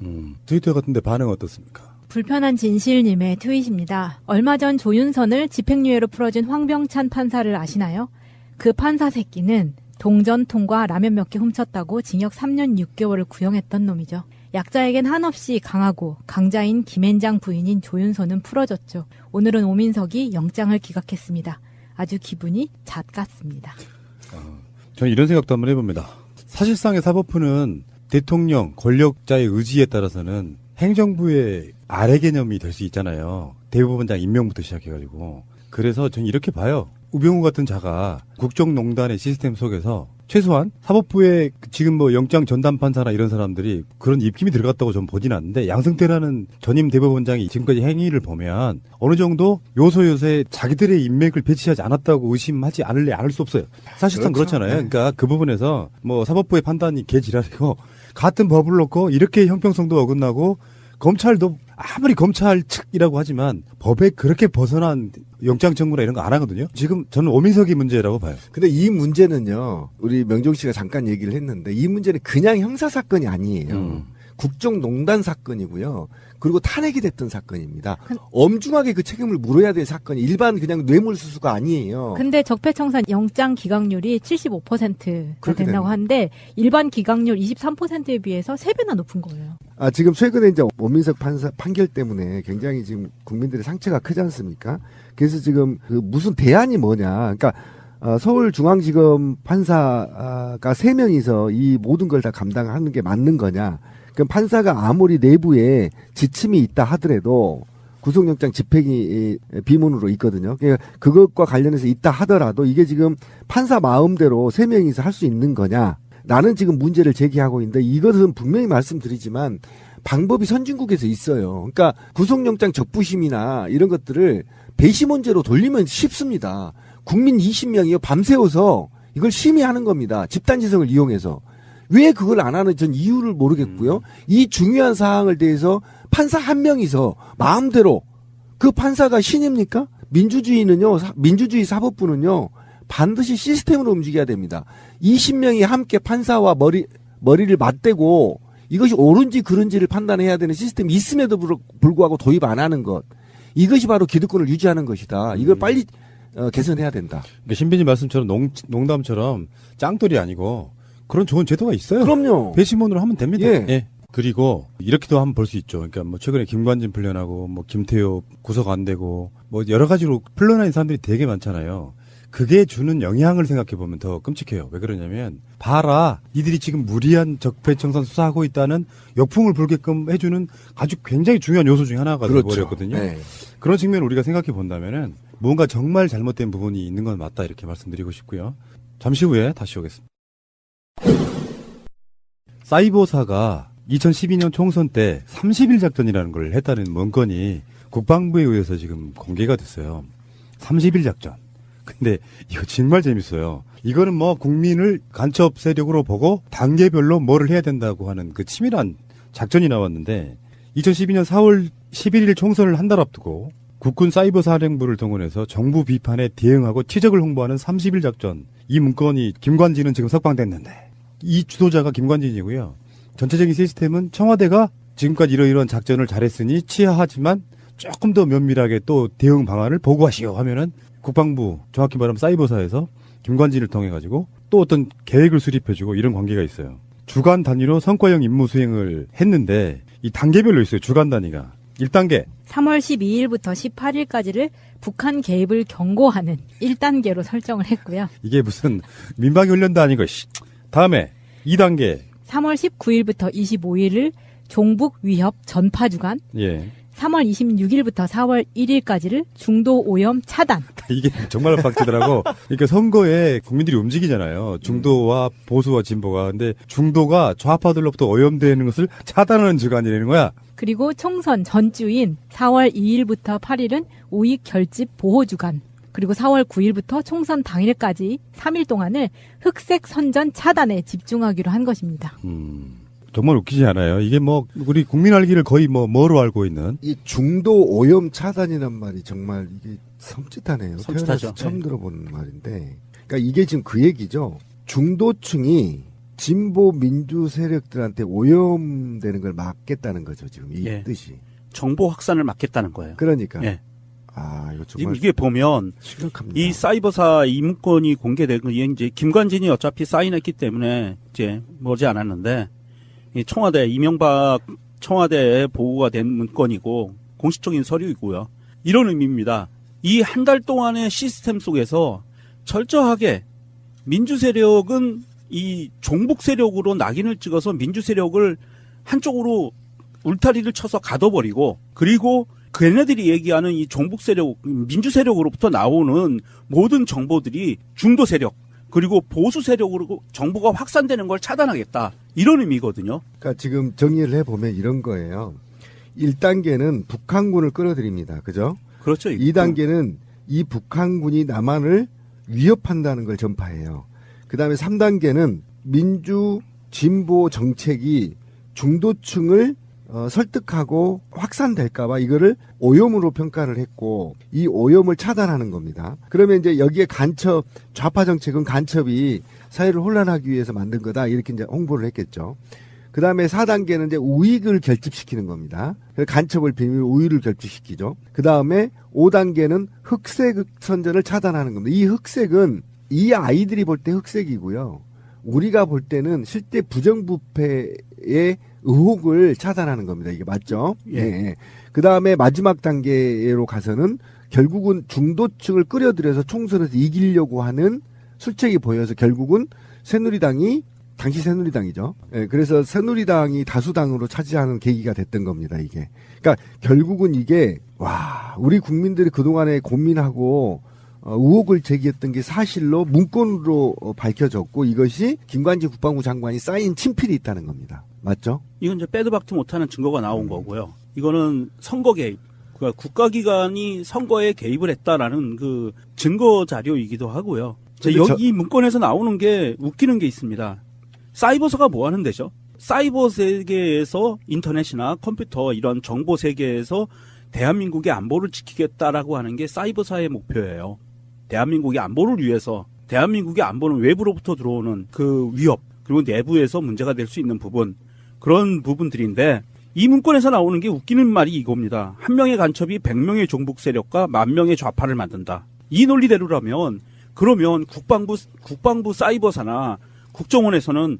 트위터 같은데 반응 어떻습니까? 불편한 진실님의 트윗입니다. 얼마 전 조윤선을 집행유예로 풀어준 황병찬 판사를 아시나요? 그 판사 새끼는 동전통과 라면 몇 개 훔쳤다고 징역 3년 6개월을 구형했던 놈이죠. 약자에겐 한없이 강하고 강자인 김앤장 부인인 조윤선은 풀어졌죠. 오늘은 오민석이 영장을 기각했습니다. 아주 기분이 잣 같습니다. 저는 이런 생각도 한번 해봅니다. 사실상의 사법부는 대통령, 권력자의 의지에 따라서는 행정부의 아래 개념이 될 수 있잖아요. 대법원장 임명부터 시작해가지고. 그래서 저는 이렇게 봐요. 우병우 같은 자가 국정농단의 시스템 속에서 최소한 사법부에 지금 뭐 영장 전담 판사나 이런 사람들이 그런 입김이 들어갔다고 저는 보진 않는데 양승태라는 전임 대법원장이 지금까지 행위를 보면 어느 정도 요소요소에 자기들의 인맥을 배치하지 않았다고 의심하지 않을 수 없어요. 사실상 그렇잖아요. 그러니까 그 부분에서 뭐 사법부의 판단이 개지랄이고 같은 법을 놓고 이렇게 형평성도 어긋나고 검찰도 아무리 검찰 측이라고 하지만 법에 그렇게 벗어난 영장 청구나 이런 거 안 하거든요. 지금 저는 오민석이 문제라고 봐요. 근데 이 문제는요. 우리 명종 씨가 잠깐 얘기를 했는데 이 문제는 그냥 형사 사건이 아니에요. 국정농단 사건이고요. 그리고 탄핵이 됐던 사건입니다. 엄중하게 그 책임을 물어야 될 사건이 일반 그냥 뇌물수수가 아니에요. 근데 적폐청산 영장 기각률이 75%가 된다고 하는데 일반 기각률 23%에 비해서 3배나 높은 거예요. 지금 최근에 이제 오민석 판사 판결 때문에 굉장히 지금 국민들의 상처가 크지 않습니까? 그래서 지금 그 무슨 대안이 뭐냐. 그러니까 서울중앙지검 판사가 3명이서 이 모든 걸 다 감당하는 게 맞는 거냐. 그럼 판사가 아무리 내부에 지침이 있다 하더라도 구속영장 집행이 비문으로 있거든요. 그러니까 그것과 관련해서 있다 하더라도 이게 지금 판사 마음대로 3명이서 할 수 있는 거냐. 나는 지금 문제를 제기하고 있는데 이것은 분명히 말씀드리지만 방법이 선진국에서 있어요. 그러니까 구속영장 적부심이나 이런 것들을 배심원제로 돌리면 쉽습니다. 국민 20명이요 밤새워서 이걸 심의하는 겁니다. 집단지성을 이용해서. 왜 그걸 안 하는 전 이유를 모르겠고요. 이 중요한 사항을 대해서 판사 한 명이서 마음대로 그 판사가 신입니까? 민주주의는요. 민주주의 사법부는요. 반드시 시스템으로 움직여야 됩니다. 20명이 함께 판사와 머리를 맞대고 이것이 옳은지 그른지를 판단해야 되는 시스템이 있음에도 불구하고 도입 안 하는 것. 이것이 바로 기득권을 유지하는 것이다. 이걸 빨리 개선해야 된다. 신빈님 말씀처럼 농담처럼 짱돌이 아니고 그런 좋은 제도가 있어요. 그럼요. 배심원으로 하면 됩니다. 예. 그리고 이렇게도 한번 볼 수 있죠. 그러니까 뭐 최근에 김관진 풀려나고 뭐 김태호 구속 안 되고 뭐 여러 가지로 풀려난 사람들이 되게 많잖아요. 그게 주는 영향을 생각해보면 더 끔찍해요. 왜 그러냐면 봐라 이들이 지금 무리한 적폐청산 수사하고 있다는 역풍을 불게끔 해주는 아주 굉장히 중요한 요소 중에 하나가 그렇죠. 되어버렸거든요. 네. 그런 측면을 우리가 생각해 본다면은 뭔가 정말 잘못된 부분이 있는 건 맞다 이렇게 말씀드리고 싶고요. 잠시 후에 다시 오겠습니다. 사이버사가 2012년 총선 때 30일 작전이라는 걸 했다는 문건이 국방부에 의해서 지금 공개가 됐어요. 30일 작전. 근데 이거 정말 재밌어요. 이거는 뭐 국민을 간첩 세력으로 보고 단계별로 뭐를 해야 된다고 하는 그 치밀한 작전이 나왔는데 2012년 4월 11일 총선을 한 달 앞두고 국군 사이버사령부를 동원해서 정부 비판에 대응하고 치적을 홍보하는 30일 작전. 이 문건이 김관진은 지금 석방됐는데 이 주도자가 김관진이고요. 전체적인 시스템은 청와대가 지금까지 이러이러한 작전을 잘했으니 치하하지만 조금 더 면밀하게 또 대응 방안을 보고하시오 하면은 국방부, 정확히 말하면 사이버사에서 김관진을 통해 가지고 또 어떤 계획을 수립해주고 이런 관계가 있어요. 주간 단위로 성과형 임무 수행을 했는데 이 단계별로 있어요. 주간 단위가. 1단계. 3월 12일부터 18일까지를 북한 개입을 경고하는 1단계로 설정을 했고요. 이게 무슨 민방위훈련도 아니고 다음에 2단계. 3월 19일부터 25일을 종북 위협 전파 주간. 예. 3월 26일부터 4월 1일까지를 중도 오염 차단. 이게 정말 빡치더라고. 그러니까 선거에 국민들이 움직이잖아요. 중도와 보수와 진보가. 근데 중도가 좌파들로부터 오염되는 것을 차단하는 주간이라는 거야. 그리고 총선 전주인 4월 2일부터 8일은 우익 결집 보호 주간. 그리고 4월 9일부터 총선 당일까지 3일 동안을 흑색 선전 차단에 집중하기로 한 것입니다. 정말 웃기지 않아요? 이게 뭐 우리 국민 알기를 거의 뭐로 알고 있는 이 중도 오염 차단이란 말이 정말 이게 섬찟하네요. 섬찟하죠. 태어나서 처음 들어보는 말인데, 그러니까 이게 지금 그 얘기죠. 중도층이 진보 민주 세력들한테 오염되는 걸 막겠다는 거죠. 지금 이 예. 뜻이. 정보 확산을 막겠다는 거예요. 그러니까. 예. 아, 이거 지금 정말 이게 보면 심각합니다. 이 사이버사 이 문건이 공개된 거 이제 김관진이 어차피 사인했기 때문에 이제 머지 않았는데 이 청와대 이명박 청와대에 보고가 된 문건이고 공식적인 서류이고요. 이런 의미입니다. 이 한 달 동안의 시스템 속에서 철저하게 민주 세력은 이 종북 세력으로 낙인을 찍어서 민주 세력을 한쪽으로 울타리를 쳐서 가둬버리고, 그리고 걔네들이 얘기하는 이 종북 세력, 민주 세력으로부터 나오는 모든 정보들이 중도 세력 그리고 보수 세력으로 정보가 확산되는 걸 차단하겠다, 이런 의미거든요. 그러니까 지금 정리를 해보면 이런 거예요. 1단계는 북한군을 끌어들입니다. 그죠? 그렇죠. 2단계는 이 북한군이 남한을 위협한다는 걸 전파해요. 그 다음에 3단계는 민주 진보 정책이 중도층을 설득하고 확산될까봐 이거를 오염으로 평가를 했고, 이 오염을 차단하는 겁니다. 그러면 이제 여기에 간첩, 좌파 정책은 간첩이 사회를 혼란하기 위해서 만든 거다, 이렇게 이제 홍보를 했겠죠. 그 다음에 4단계는 이제 우익을 결집시키는 겁니다. 간첩을 비밀 우익을 결집시키죠. 그 다음에 5단계는 흑색 선전을 차단하는 겁니다. 이 흑색은 이 아이들이 볼 때 흑색이고요. 우리가 볼 때는 실제 부정부패의 의혹을 차단하는 겁니다. 이게 맞죠? 예. 예. 그 다음에 마지막 단계로 가서는 결국은 중도층을 끌어들여서 총선에서 이기려고 하는 술책이 보여서 결국은 새누리당이, 당시 새누리당이죠. 예, 그래서 새누리당이 다수당으로 차지하는 계기가 됐던 겁니다, 이게. 그러니까 결국은 이게, 와, 우리 국민들이 그동안에 고민하고 의혹을 제기했던 게 사실로 문건으로 밝혀졌고, 이것이 김관진 국방부 장관이 사인 친필이 있다는 겁니다. 맞죠? 이건 이제 빼도 박도 못하는 증거가 나온 거고요. 이거는 선거 개입, 그러니까 국가기관이 선거에 개입을 했다라는 그 증거 자료이기도 하고요. 이 문건에서 나오는 게 웃기는 게 있습니다. 사이버서가 뭐 하는 데죠? 사이버 세계에서 인터넷이나 컴퓨터 이런 정보 세계에서 대한민국의 안보를 지키겠다라고 하는 게 사이버사의 목표예요. 대한민국의 안보를 위해서, 대한민국의 안보는 외부로부터 들어오는 그 위협, 그리고 내부에서 문제가 될 수 있는 부분, 그런 부분들인데, 이 문건에서 나오는 게 웃기는 말이 이겁니다. 한 명의 간첩이 100명의 종북 세력과 10,000명의 좌파를 만든다. 이 논리대로라면, 그러면 국방부 사이버사나 국정원에서는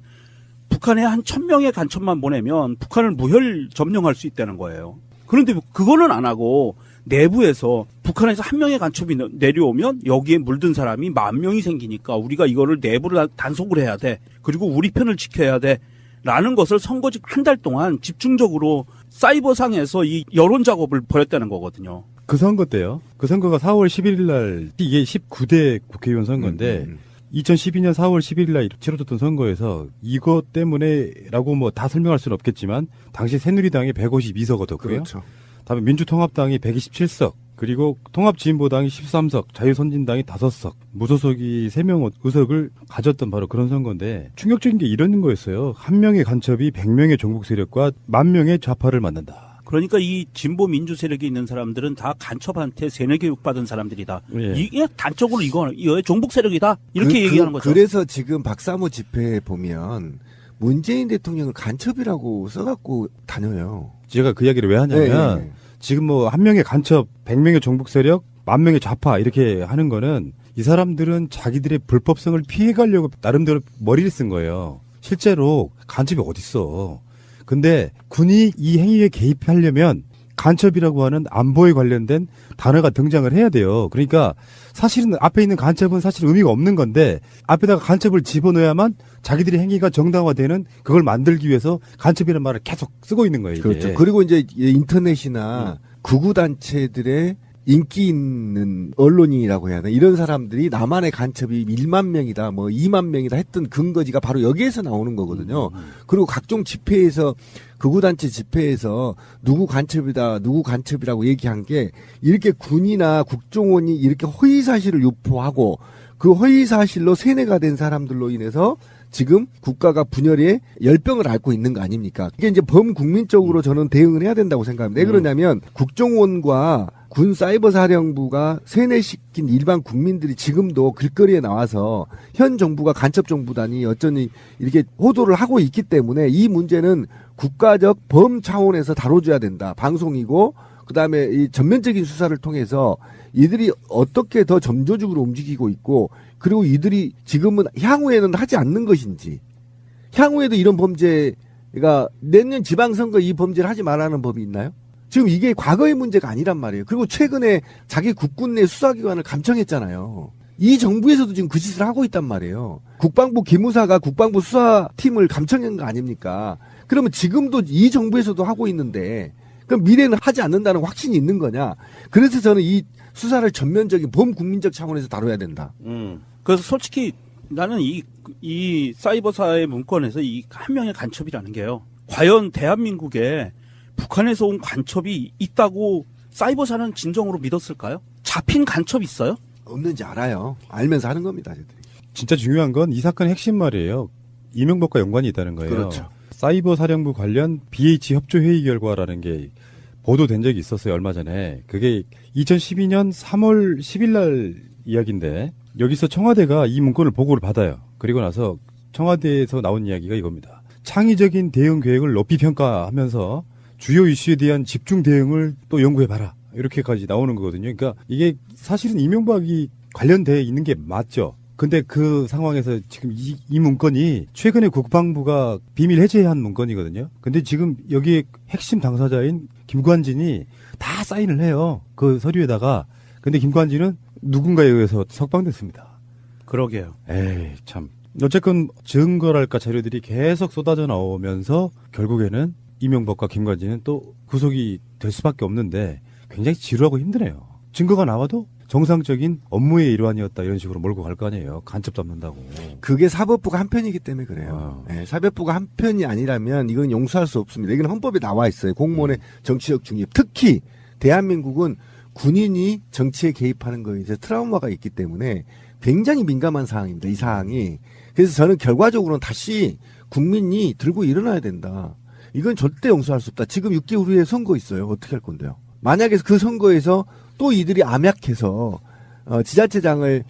북한에 한 1,000명의 간첩만 보내면 북한을 무혈 점령할 수 있다는 거예요. 그런데 그거는 안 하고 내부에서 북한에서 한 명의 간첩이 내려오면 여기에 물든 사람이 10,000명이 생기니까 우리가 이거를 내부를 단속을 해야 돼. 그리고 우리 편을 지켜야 돼. 라는 것을 선거직 한 달 동안 집중적으로 사이버상에서 이 여론 작업을 벌였다는 거거든요. 그 선거 때요. 그 선거가 4월 11일 날 이게 19대 국회의원 선거인데 2012년 4월 11일 날 치러졌던 선거에서 이것 때문에라고 뭐 다 설명할 수는 없겠지만 당시 새누리당이 152석 얻었고요. 그렇죠. 다음에 민주통합당이 127석, 그리고 통합진보당이 13석, 자유선진당이 5석, 무소속이 3명 의석을 가졌던 바로 그런 선거인데 충격적인 게 이런 거였어요. 한 명의 간첩이 100명의 종북 세력과 10,000명의 좌파를 만난다. 그러니까 이 진보 민주 세력이 있는 사람들은 다 간첩한테 세뇌 교육 받은 사람들이다. 예. 이게 단적으로 이거 종북 세력이다. 이렇게 얘기하는 거죠. 그래서 지금 박사모 집회에 보면 문재인 대통령을 간첩이라고 써갖고 다녀요. 제가 그 이야기를 왜 하냐면 네. 지금 뭐 한 명의 간첩, 100명의 종북 세력, 10,000명의 좌파 이렇게 하는 거는 이 사람들은 자기들의 불법성을 피해가려고 나름대로 머리를 쓴 거예요. 실제로 간첩이 어딨어. 근데 군이 이 행위에 개입하려면 간첩이라고 하는 안보에 관련된 단어가 등장을 해야 돼요. 그러니까 사실은 앞에 있는 간첩은 사실 의미가 없는 건데 앞에다가 간첩을 집어넣어야만 자기들의 행위가 정당화되는 그걸 만들기 위해서 간첩이라는 말을 계속 쓰고 있는 거예요. 이게. 그렇죠. 그리고 이제 인터넷이나 극우단체들의 인기 있는 언론인이라고 해야 되나 이런 사람들이 나만의 간첩이 1만 명이다 뭐 2만 명이다 했던 근거지가 바로 여기에서 나오는 거거든요. 그리고 각종 집회에서 극우단체 집회에서 누구 간첩이라고 얘기한 게 이렇게 군이나 국정원이 이렇게 허위사실을 유포하고 그 허위사실로 세뇌가 된 사람들로 인해서 지금 국가가 분열의 열병을 앓고 있는 거 아닙니까? 이게 이제 범국민적으로 저는 대응을 해야 된다고 생각합니다. 왜 그러냐면 국정원과 군 사이버사령부가 세뇌시킨 일반 국민들이 지금도 길거리에 나와서 현 정부가 간첩 정부다니 어쩌니 이렇게 호도를 하고 있기 때문에 이 문제는 국가적 범 차원에서 다뤄줘야 된다. 방송이고 그다음에 이 전면적인 수사를 통해서 이들이 어떻게 더 점조직으로 움직이고 있고 그리고 이들이 지금은 향후에는 하지 않는 것인지 향후에도 이런 범죄가 내년 지방선거 이 범죄를 하지 말라는 법이 있나요? 지금 이게 과거의 문제가 아니란 말이에요. 그리고 최근에 자기 국군 내 수사기관을 감청했잖아요. 이 정부에서도 지금 그 짓을 하고 있단 말이에요. 국방부 기무사가 국방부 수사팀을 감청한 거 아닙니까? 그러면 지금도 이 정부에서도 하고 있는데 그럼 미래는 하지 않는다는 확신이 있는 거냐? 그래서 저는 이 수사를 전면적인 범국민적 차원에서 다뤄야 된다. 그래서 솔직히 나는 이 사이버사의 문건에서 이 한 명의 간첩이라는 게요. 과연 대한민국에 북한에서 온 간첩이 있다고 사이버사는 진정으로 믿었을까요? 잡힌 간첩 있어요? 없는지 알아요. 알면서 하는 겁니다. 저들이. 진짜 중요한 건 이 사건의 핵심 말이에요. 이명박과 연관이 있다는 거예요. 그렇죠. 사이버 사령부 관련 BH 협조 회의 결과라는 게 보도된 적이 있었어요. 얼마 전에. 그게 2012년 3월 10일 날 이야기인데 여기서 청와대가 이 문건을 보고를 받아요. 그리고 나서 청와대에서 나온 이야기가 이겁니다. 창의적인 대응 계획을 높이 평가하면서 주요 이슈에 대한 집중 대응을 또 연구해봐라. 이렇게까지 나오는 거거든요. 그러니까 이게 사실은 이명박이 관련돼 있는 게 맞죠. 근데 그 상황에서 지금 이 문건이 최근에 국방부가 비밀 해제한 문건이거든요. 근데 지금 여기에 핵심 당사자인 김관진이 다 사인을 해요. 그 서류에다가. 근데 김관진은 누군가에 의해서 석방됐습니다. 그러게요. 에이, 참. 어쨌건 증거랄까 자료들이 계속 쏟아져 나오면서 결국에는 이명박과 김관진은 또 구속이 될 수밖에 없는데 굉장히 지루하고 힘드네요. 증거가 나와도 정상적인 업무의 일환이었다 이런 식으로 몰고 갈 거 아니에요. 간첩 잡는다고. 그게 사법부가 한편이기 때문에 그래요. 네, 사법부가 한편이 아니라면 이건 용서할 수 없습니다. 이건 헌법에 나와 있어요. 공무원의 정치적 중립. 특히 대한민국은 군인이 정치에 개입하는 거에 이제 트라우마가 있기 때문에 굉장히 민감한 사항입니다. 이 사항이. 그래서 저는 결과적으로는 다시 국민이 들고 일어나야 된다. 이건 절대 용서할 수 없다. 지금 6개월 후에 선거 있어요. 어떻게 할 건데요? 만약에 그 선거에서 또 이들이 암약해서 지자체장을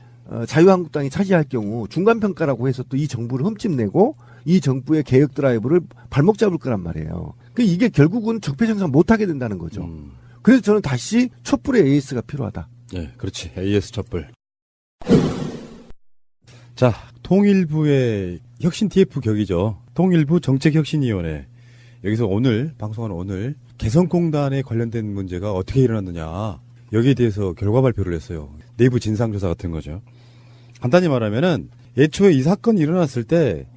자유한국당이 차지할 경우 중간평가라고 해서 또 이 정부를 흠집내고 이 정부의 개혁 드라이브를 발목 잡을 거란 말이에요. 이게 결국은 적폐청산 못하게 된다는 거죠. 그래서 저는 다시 촛불의 AS가 필요하다. 네, 그렇지. AS 촛불. 자, 통일부의 혁신 TF 격이죠. 통일부 정책혁신위원회. 여기서 오늘 방송하는 오늘 개성공단에 관련된 문제가 어떻게 일어났느냐 여기에 대해서 결과 발표를 했어요. 내부 진상조사 같은 거죠. 간단히 말하면은 애초에 이 사건이 일어났을 때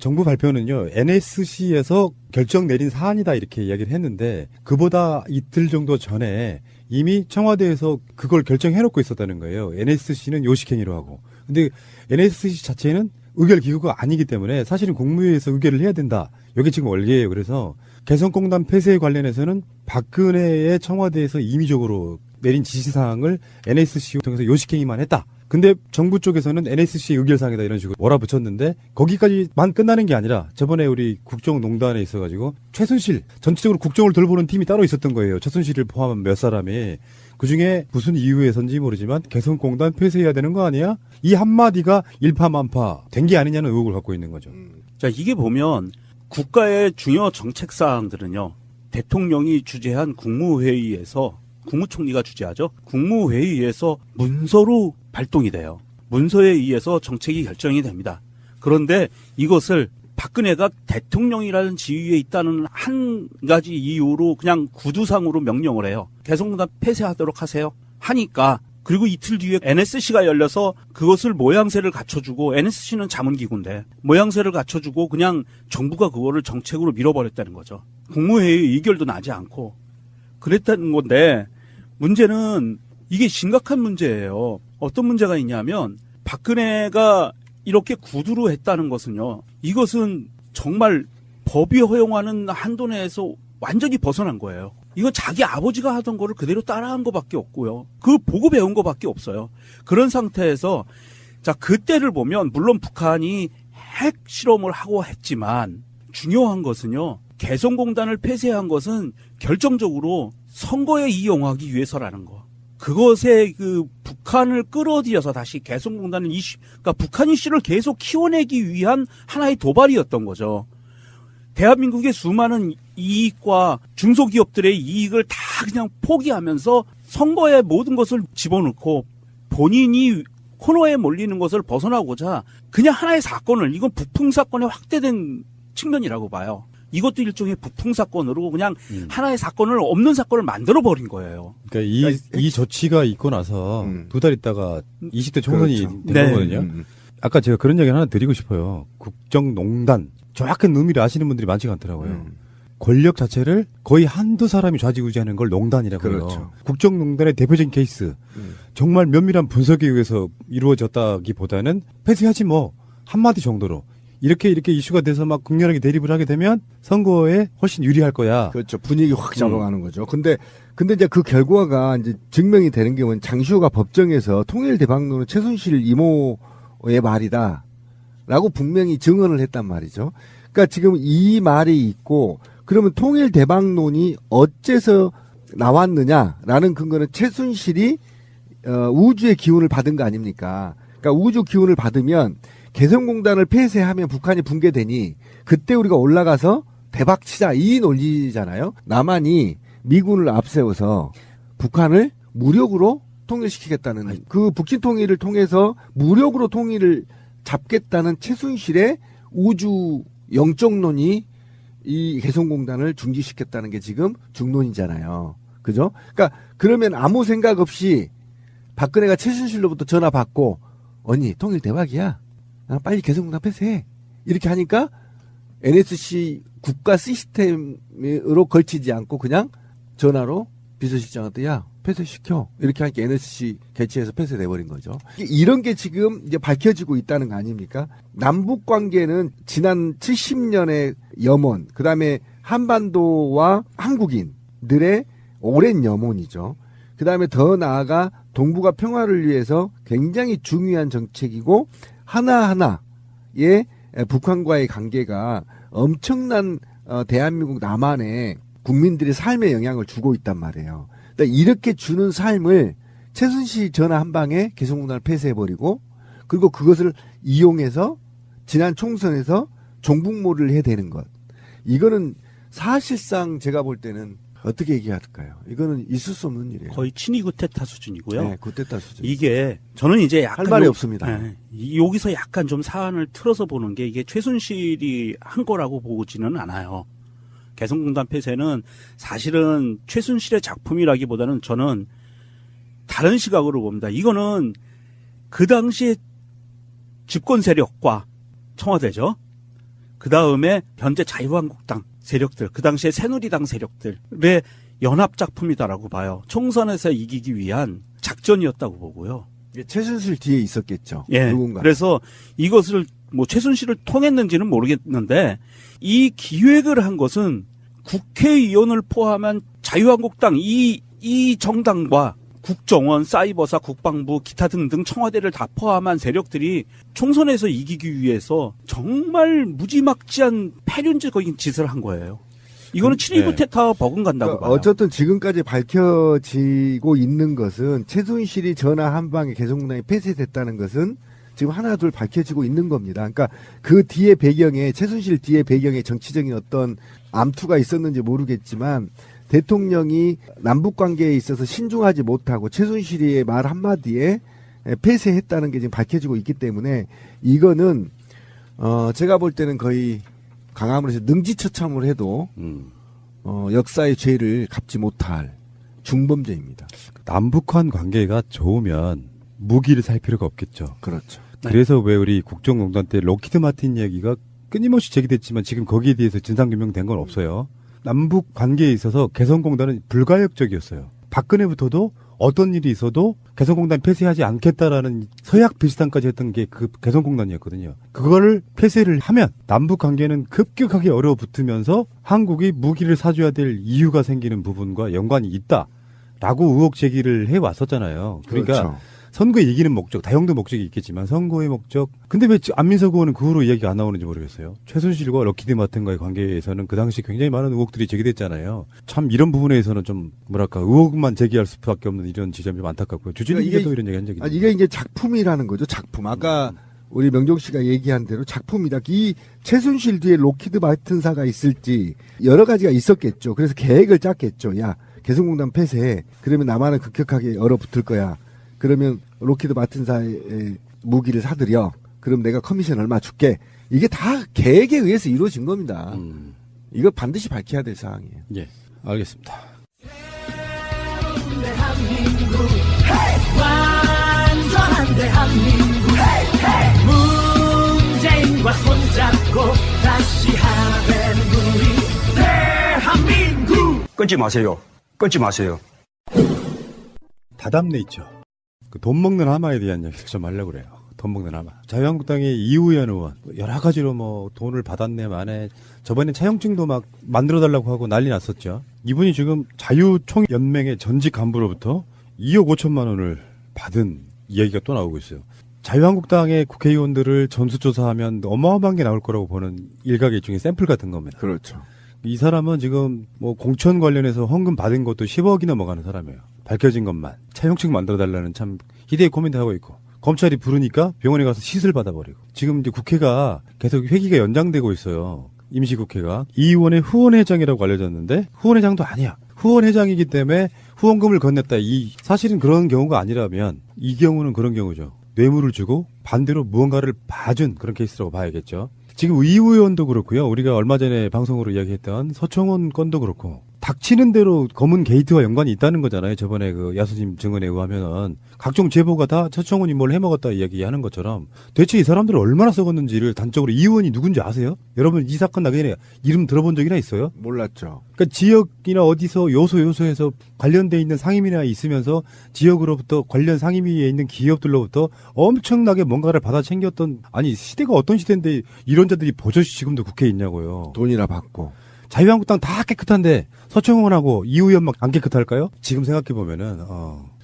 정부 발표는요, NSC에서 결정 내린 사안이다 이렇게 이야기를 했는데 그보다 이틀 정도 전에 이미 청와대에서 그걸 결정해놓고 있었다는 거예요. NSC는 요식행위로 하고. 근데 NSC 자체는 의결 기구가 아니기 때문에 사실은 국무회의에서 의결을 해야 된다. 이게 지금 원리예요. 그래서 개성공단 폐쇄에 관련해서는 박근혜의 청와대에서 임의적으로 내린 지시사항을 NSC 통해서 요식행위만 했다. 근데 정부 쪽에서는 NSC 의결사항이다 이런 식으로 몰아붙였는데 거기까지만 끝나는 게 아니라 저번에 우리 국정농단에 있어가지고 최순실 전체적으로 국정을 돌보는 팀이 따로 있었던 거예요. 최순실을 포함한 몇 사람이. 그중에 무슨 이유에선지 모르지만 개성공단 폐쇄해야 되는 거 아니야? 이 한마디가 일파만파 된 게 아니냐는 의혹을 갖고 있는 거죠. 자, 이게 보면 국가의 중요 정책 사항들은요. 대통령이 주재한 국무회의에서 국무총리가 주재하죠. 국무회의에서 문서로 발동이 돼요. 문서에 의해서 정책이 결정이 됩니다. 그런데 이것을 박근혜가 대통령이라는 지위에 있다는 한 가지 이유로 그냥 구두상으로 명령을 해요. 개성공단 폐쇄하도록 하세요. 하니까 그리고 이틀 뒤에 NSC가 열려서 그것을 모양새를 갖춰주고 NSC는 자문기구인데 모양새를 갖춰주고 그냥 정부가 그거를 정책으로 밀어버렸다는 거죠. 국무회의 의결도 나지 않고 그랬다는 건데 문제는 이게 심각한 문제예요. 어떤 문제가 있냐면 박근혜가 이렇게 구두로 했다는 것은요. 이것은 정말 법이 허용하는 한도 내에서 완전히 벗어난 거예요. 이건 자기 아버지가 하던 거를 그대로 따라한 것밖에 없고요. 그 보고 배운 것밖에 없어요. 그런 상태에서 자 그때를 보면 물론 북한이 핵 실험을 하고 했지만 중요한 것은요. 개성공단을 폐쇄한 것은 결정적으로 선거에 이용하기 위해서라는 거. 그것에 그 북한을 끌어들여서 다시 개성공단을 그러니까 북한 이슈를 계속 키워내기 위한 하나의 도발이었던 거죠. 대한민국의 수많은 이익과 중소기업들의 이익을 다 그냥 포기하면서 선거에 모든 것을 집어넣고 본인이 코너에 몰리는 것을 벗어나고자 그냥 하나의 사건을 이건 부풍 사건의 확대된 측면이라고 봐요. 이것도 일종의 부풍 사건으로 그냥 하나의 사건을 없는 사건을 만들어 버린 거예요. 그러니까 이 조치가 있고 나서 두 달 있다가 20대 총선이 그렇죠. 된 거거든요. 아까 제가 그런 얘기 하나 드리고 싶어요. 국정농단 정확한 의미를 아시는 분들이 많지가 않더라고요. 권력 자체를 거의 한두 사람이 좌지우지하는 걸 농단이라고 해요. 그렇죠. 국정농단의 대표적인 케이스. 정말 면밀한 분석에 의해서 이루어졌다기보다는 폐쇄하지 뭐 한마디 정도로. 이렇게 이슈가 돼서 막 극렬하게 대립을 하게 되면 선거에 훨씬 유리할 거야. 그렇죠. 분위기 확 잡아가는 거죠. 근데 이제 그 결과가 이제 증명이 되는 게 뭐냐면 장시호가 법정에서 통일대박론은 최순실 이모의 말이다. 라고 분명히 증언을 했단 말이죠. 그러니까 지금 이 말이 있고 그러면 통일대박론이 어째서 나왔느냐라는 근거는 최순실이 우주의 기운을 받은 거 아닙니까? 그러니까 우주 기운을 받으면 개성공단을 폐쇄하면 북한이 붕괴되니 그때 우리가 올라가서 대박 치자 이 논리잖아요. 남한이 미군을 앞세워서 북한을 무력으로 통일시키겠다는 그 북진 통일을 통해서 무력으로 통일을 잡겠다는 최순실의 우주 영적론이 이 개성공단을 중지시켰다는 게 지금 중론이잖아요. 그죠? 그러니까 그러면 아무 생각 없이 박근혜가 최순실로부터 전화 받고 언니 통일 대박이야. 빨리 개성공단 폐쇄해. 이렇게 하니까 NSC 국가 시스템으로 걸치지 않고 그냥 전화로 비서실장한테 야 폐쇄시켜. 이렇게 하니까 NSC 개최해서 폐쇄돼버린 거죠. 이런 게 지금 이제 밝혀지고 있다는 거 아닙니까? 남북 관계는 지난 70년의 염원, 그 다음에 한반도와 한국인들의 오랜 염원이죠. 그 다음에 더 나아가 동북아 평화를 위해서 굉장히 중요한 정책이고 하나하나의 북한과의 관계가 엄청난 대한민국 남한의 국민들의 삶에 영향을 주고 있단 말이에요. 그러니까 이렇게 주는 삶을 최순실 전화 한 방에 개성공단을 폐쇄해버리고 그리고 그것을 이용해서 지난 총선에서 종북몰이를 해대는 것. 이거는 사실상 제가 볼 때는 어떻게 얘기할까요? 이거는 있을 수 없는 일이에요. 거의 친위 구테타 수준이고요. 네, 구테타 수준. 이게 저는 이제 약간 할 말이 없습니다. 네, 여기서 약간 좀 사안을 틀어서 보는 게 이게 최순실이 한 거라고 보지는 않아요. 개성공단 폐쇄는 사실은 최순실의 작품이라기보다는 저는 다른 시각으로 봅니다. 이거는 그 당시에 집권 세력과 청와대죠. 그 다음에 현재 자유한국당 세력들, 그 당시에 새누리당 세력들의 연합 작품이다라고 봐요. 총선에서 이기기 위한 작전이었다고 보고요. 최순실 뒤에 있었겠죠. 예. 누군가. 그래서 이것을 뭐 최순실을 통했는지는 모르겠는데 이 기획을 한 것은 국회의원을 포함한 자유한국당 이 정당과 국정원, 사이버사, 국방부, 기타 등등 청와대를 다 포함한 세력들이 총선에서 이기기 위해서 정말 무지막지한 패륜적인 짓을 한 거예요. 이거는 7.19 테타 버금간다고 봐요. 어쨌든 지금까지 밝혀지고 있는 것은 최순실이 전화 한 방에 개성공단이 폐쇄됐다는 것은 지금 하나 둘 밝혀지고 있는 겁니다. 그러니까 그 뒤에 배경에 최순실 뒤에 배경에 정치적인 어떤 암투가 있었는지 모르겠지만 대통령이 남북 관계에 있어서 신중하지 못하고 최순실의 말 한마디에 폐쇄했다는 게 지금 밝혀지고 있기 때문에 이거는 제가 볼 때는 거의 강함으로 해서 능지처참을 해도 역사의 죄를 갚지 못할 중범죄입니다. 남북한 관계가 좋으면 무기를 살 필요가 없겠죠. 그렇죠. 그래서 왜 우리 국정농단 때 록히드 마틴 이야기가 끊임없이 제기됐지만 지금 거기에 대해서 진상규명된 건 없어요. 남북 관계에 있어서 개성공단은 불가역적이었어요. 박근혜부터도 어떤 일이 있어도 개성공단 폐쇄하지 않겠다라는 서약 비슷한까지 했던 게 그 개성공단이었거든요. 그거를 폐쇄를 하면 남북 관계는 급격하게 얼어붙으면서 한국이 무기를 사줘야 될 이유가 생기는 부분과 연관이 있다라고 의혹 제기를 해왔었잖아요. 그러니까 그렇죠. 선거에 이기는 목적, 다형도 목적이 있겠지만 선거의 목적. 근데 왜 안민석 의원은 그 후로 이야기가 안 나오는지 모르겠어요. 최순실과 럭키드 마틴과의 관계에서는 그 당시 굉장히 많은 의혹들이 제기됐잖아요. 참 이런 부분에서는 좀 뭐랄까 의혹만 제기할 수밖에 없는 이런 지점이 좀 안타깝고요. 주진님께서 이런 얘기 한 적이 있는데. 이게 이제 작품이라는 거죠. 작품. 아까 우리 명종 씨가 얘기한 대로 작품이다. 이 최순실 뒤에 록히드 마틴사가 있을지 여러 가지가 있었겠죠. 그래서 계획을 짰겠죠. 야, 개성공단 폐쇄해. 그러면 남한은 급격하게 얼어붙을 거야. 그러면 록히드 마틴사의 무기를 사들여. 그럼 내가 커미션 얼마 줄게. 이게 다 계획에 의해서 이루어진 겁니다. 이거 반드시 밝혀야 될 사항이에요. 예, 알겠습니다. 대한민국 완전한 대한민국 문재인과 손잡고 다시 하나 되는 우리 대한민국. 끊지 마세요. 끊지 마세요. 다담내 있죠. 그 돈 먹는 하마에 대한 얘기를 좀 하려고 그래요. 돈 먹는 하마. 자유한국당의 이우현 의원 여러 가지로 뭐 돈을 받았네 만에 저번에 차용증도 막 만들어달라고 하고 난리 났었죠. 이분이 지금 자유총연맹의 전직 간부로부터 2억 5천만 원을 받은 이야기가 또 나오고 있어요. 자유한국당의 국회의원들을 전수조사하면 어마어마한 게 나올 거라고 보는 일각의 일종의 샘플 같은 겁니다. 그렇죠. 이 사람은 지금 뭐 공천 관련해서 헌금 받은 것도 10억이 넘어가는 사람이에요. 밝혀진 것만. 차용증 만들어달라는 참 희대의 코멘트 하고 있고. 검찰이 부르니까 병원에 가서 시술 받아버리고. 지금 이제 국회가 계속 회기가 연장되고 있어요. 임시국회가. 이 의원의 후원회장이라고 알려졌는데 후원회장도 아니야. 후원회장이기 때문에 후원금을 건넸다. 사실은 그런 경우가 아니라면 이 경우는 그런 경우죠. 뇌물을 주고 반대로 무언가를 봐준 그런 케이스라고 봐야겠죠. 지금 이 의원도 그렇고요. 우리가 얼마 전에 방송으로 이야기했던 서청원 건도 그렇고 닥치는 대로 검은 게이트와 연관이 있다는 거잖아요. 저번에 그 야수님 증언에 의하면은 각종 제보가 다 서청원이 뭘 해먹었다 이야기하는 것처럼 대체 이 사람들을 얼마나 썩었는지를 단적으로 이 의원이 누군지 아세요? 여러분 이 사건 나기 전에 이름 들어본 적이나 있어요? 몰랐죠. 그러니까 지역이나 어디서 요소에서 관련돼 있는 상임이나 있으면서 지역으로부터 관련 상임위에 있는 기업들로부터 엄청나게 뭔가를 받아 챙겼던 아니 시대가 어떤 시대인데 이런 자들이 버젓이 지금도 국회에 있냐고요. 돈이나 받고. 자유한국당 다 깨끗한데 서청원하고 이 의원만 안 깨끗할까요? 지금 생각해보면은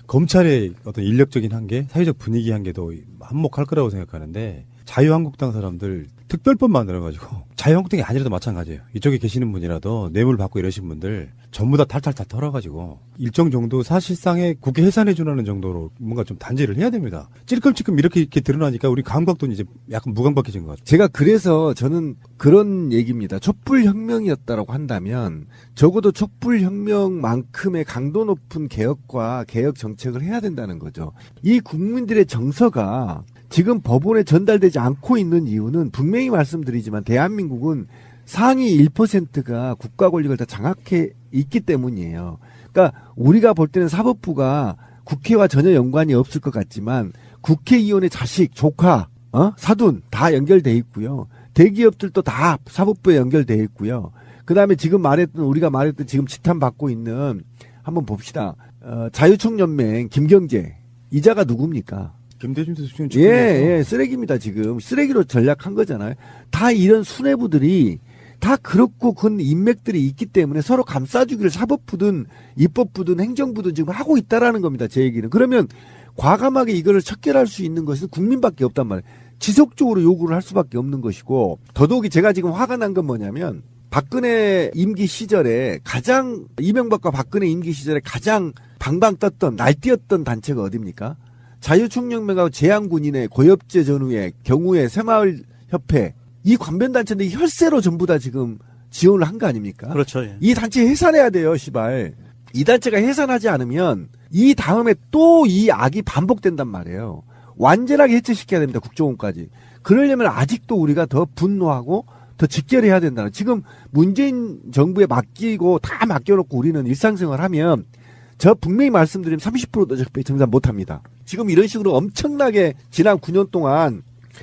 검찰의 어떤 인력적인 한계, 사회적 분위기 한계도 한몫할 거라고 생각하는데 자유한국당 사람들 특별법 만들어가지고 자유한국당이 아니라도 마찬가지예요. 이쪽에 계시는 분이라도 뇌물 받고 이러신 분들 전부 다 탈탈탈 털어가지고 일정 정도 사실상의 국회 해산해주라는 정도로 뭔가 좀 단죄를 해야 됩니다. 찔끔찔끔 이렇게 드러나니까 우리 감각도 이제 약간 무감각해진 것 같아요. 제가 그래서 저는 그런 얘기입니다. 촛불혁명이었다라고 한다면 적어도 촛불혁명만큼의 강도 높은 개혁과 개혁 정책을 해야 된다는 거죠. 이 국민들의 정서가 지금 법원에 전달되지 않고 있는 이유는 분명히 말씀드리지만 대한민국은 상위 1%가 국가 권력을 다 장악해 있기 때문이에요. 그러니까 우리가 볼 때는 사법부가 국회와 전혀 연관이 없을 것 같지만 국회의원의 자식, 조카, 사돈 다 연결돼 있고요. 대기업들도 다 사법부에 연결돼 있고요. 그다음에 지금 우리가 말했던 지금 지탄받고 있는 한번 봅시다. 자유총연맹 김경재 이자가 누굽니까? 김대중 대통령 예, 쓰레기입니다. 지금 쓰레기로 전략한 거잖아요. 다 이런 수뇌부들이 다 그렇고 그 인맥들이 있기 때문에 서로 감싸주기를 사법부든 입법부든 행정부든 지금 하고 있다라는 겁니다. 제 얘기는. 그러면 과감하게 이거를 척결할 수 있는 것은 국민밖에 없단 말이에요. 지속적으로 요구를 할 수밖에 없는 것이고, 더더욱이 제가 지금 화가 난 건 뭐냐면 박근혜 임기 시절에 이명박과 박근혜 임기 시절에 가장 방방 떴던 날뛰었던 단체가 어디입니까? 자유총연맹하고 제한군인의 고엽제 전후의 경우에 새마을협회 이 관변단체인데 혈세로 전부 다 지금 지원을 한 거 아닙니까? 그렇죠. 예. 이 단체 해산해야 돼요, 시발. 이 단체가 해산하지 않으면 이 다음에 또 이 악이 반복된단 말이에요. 완전하게 해체시켜야 됩니다, 국정원까지. 그러려면 아직도 우리가 더 분노하고 더 직결해야 된다는. 지금 문재인 정부에 맡기고 다 맡겨놓고 우리는 일상생활 하면 저 분명히 말씀드리면 30%도 적폐 정산 못합니다. 지금 이런 식으로 엄청나게 지난 9년 동안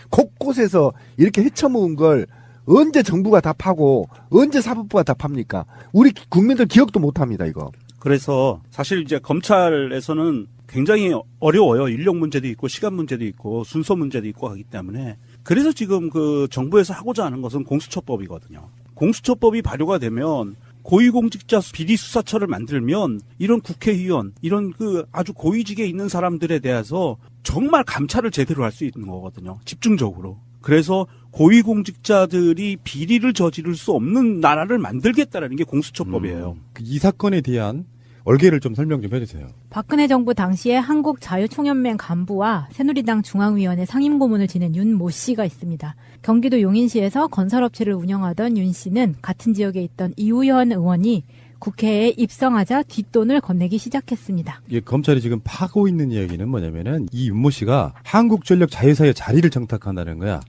곳곳에서 이렇게 헤쳐모은 걸 언제 정부가 다 파고 언제 사법부가 다 팝니까? 우리 국민들 기억도 못합니다, 이거. 그래서 사실 이제 검찰에서는 굉장히 어려워요. 인력 문제도 있고 시간 문제도 있고 순서 문제도 있고 하기 때문에. 그래서 지금 그 정부에서 하고자 하는 것은 공수처법이거든요. 공수처법이 발효가 되면 고위공직자 비리수사처를 만들면 이런 국회의원, 이런 그 아주 고위직에 있는 사람들에 대해서 정말 감찰을 제대로 할 수 있는 거거든요. 집중적으로. 그래서 고위공직자들이 비리를 저지를 수 없는 나라를 만들겠다라는 게 공수처법이에요. 이 사건에 대한 얼개를 좀 설명 좀 해주세요. 박근혜 정부 당시에 한국자유총연맹 간부와 새누리당 중앙위원회 상임고문을 지낸 윤 모 씨가 있습니다. 경기도 용인시에서 건설업체를 운영하던 윤 씨는 같은 지역에 있던 이우현 의원이 국회에 입성하자 뒷돈을 건네기 시작했습니다. 예, 검찰이 지금 파고 있는 이야기는 뭐냐면은 이 윤 모 씨가 한국전력 자회사의 자리를 청탁한다는 거야.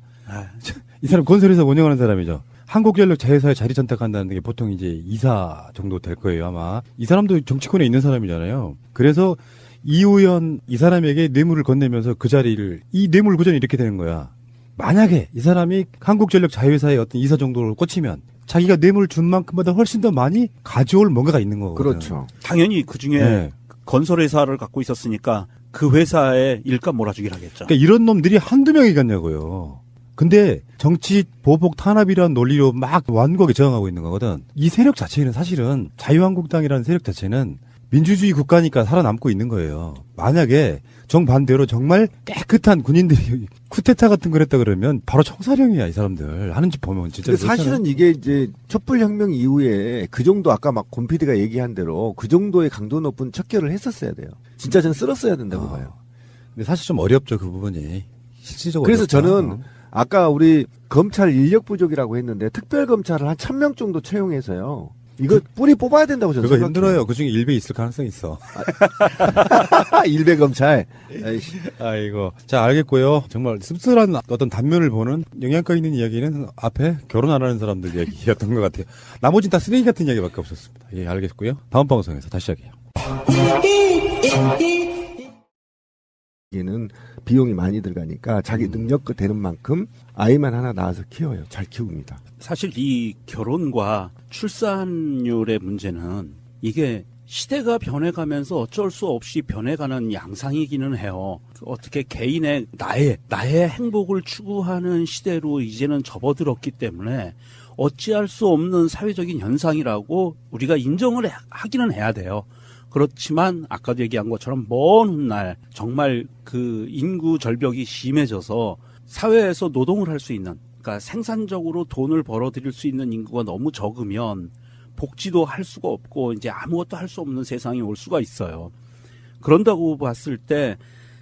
이 사람 건설회사 운영하는 사람이죠. 한국전력 자회사에 자리 선택한다는 게 보통 이제 이사 정도 될 거예요, 아마. 이 사람도 정치권에 있는 사람이잖아요. 그래서 이우연 이 사람에게 뇌물을 건네면서 그 자리를, 이 뇌물 구전이 이렇게 되는 거야. 만약에 이 사람이 한국전력 자회사의 어떤 이사 정도를 꽂히면 자기가 뇌물을 준 만큼보다 훨씬 더 많이 가져올 뭔가가 있는 거거든요. 그렇죠. 당연히 그 중에 네. 건설회사를 갖고 있었으니까 그 회사에 일감 몰아주기를 하겠죠. 그러니까 이런 놈들이 한두 명이겠냐고요. 근데 정치 보복 탄압이라는 논리로 막 완곡에 저항하고 있는 거거든. 이 세력 자체는 사실은 자유한국당이라는 세력 자체는 민주주의 국가니까 살아남고 있는 거예요. 만약에 정반대로 정말 깨끗한 군인들이 쿠데타 같은 걸 했다 그러면 바로 청사령이야, 이 사람들. 하는 짓 보면 진짜. 근데 사실은 이게 이제 촛불혁명 이후에 그 정도 아까 막 곰피디가 얘기한 대로 그 정도의 강도 높은 척결을 했었어야 돼요. 진짜 저는 쓸었어야 된다고 봐요. 근데 사실 좀 어렵죠, 그 부분이. 실질적으로. 그래서 어렵다. 저는 아까 우리 검찰 인력 부족이라고 했는데 특별검찰을 한 1000명 정도 채용해서요. 이거 뿌리 뽑아야 된다고 저는 그거 생각해요. 힘들어요. 그중에 일배 있을 가능성이 있어. 일배 검찰. 아이고. 자, 알겠고요. 정말 씁쓸한 어떤 단면을 보는 영양가 있는 이야기는 앞에 결혼 안 하는 사람들 이야기였던 것 같아요. 나머지는 다 쓰레기 같은 이야기밖에 없었습니다. 예, 알겠고요. 다음 방송에서 다시 시작해요. 얘는 비용이 많이 들어가니까 자기 능력껏 되는 만큼 아이만 하나 낳아서 키워요. 잘 키웁니다. 사실 이 결혼과 출산율의 문제는 이게 시대가 변해가면서 어쩔 수 없이 변해가는 양상이기는 해요. 어떻게 개인의 나의 행복을 추구하는 시대로 이제는 접어들었기 때문에 어찌할 수 없는 사회적인 현상이라고 우리가 인정을 하기는 해야 돼요. 그렇지만 아까도 얘기한 것처럼 먼 훗날 정말 그 인구 절벽이 심해져서 사회에서 노동을 할 수 있는, 그러니까 생산적으로 돈을 벌어들일 수 있는 인구가 너무 적으면 복지도 할 수가 없고 이제 아무것도 할 수 없는 세상이 올 수가 있어요. 그런다고 봤을 때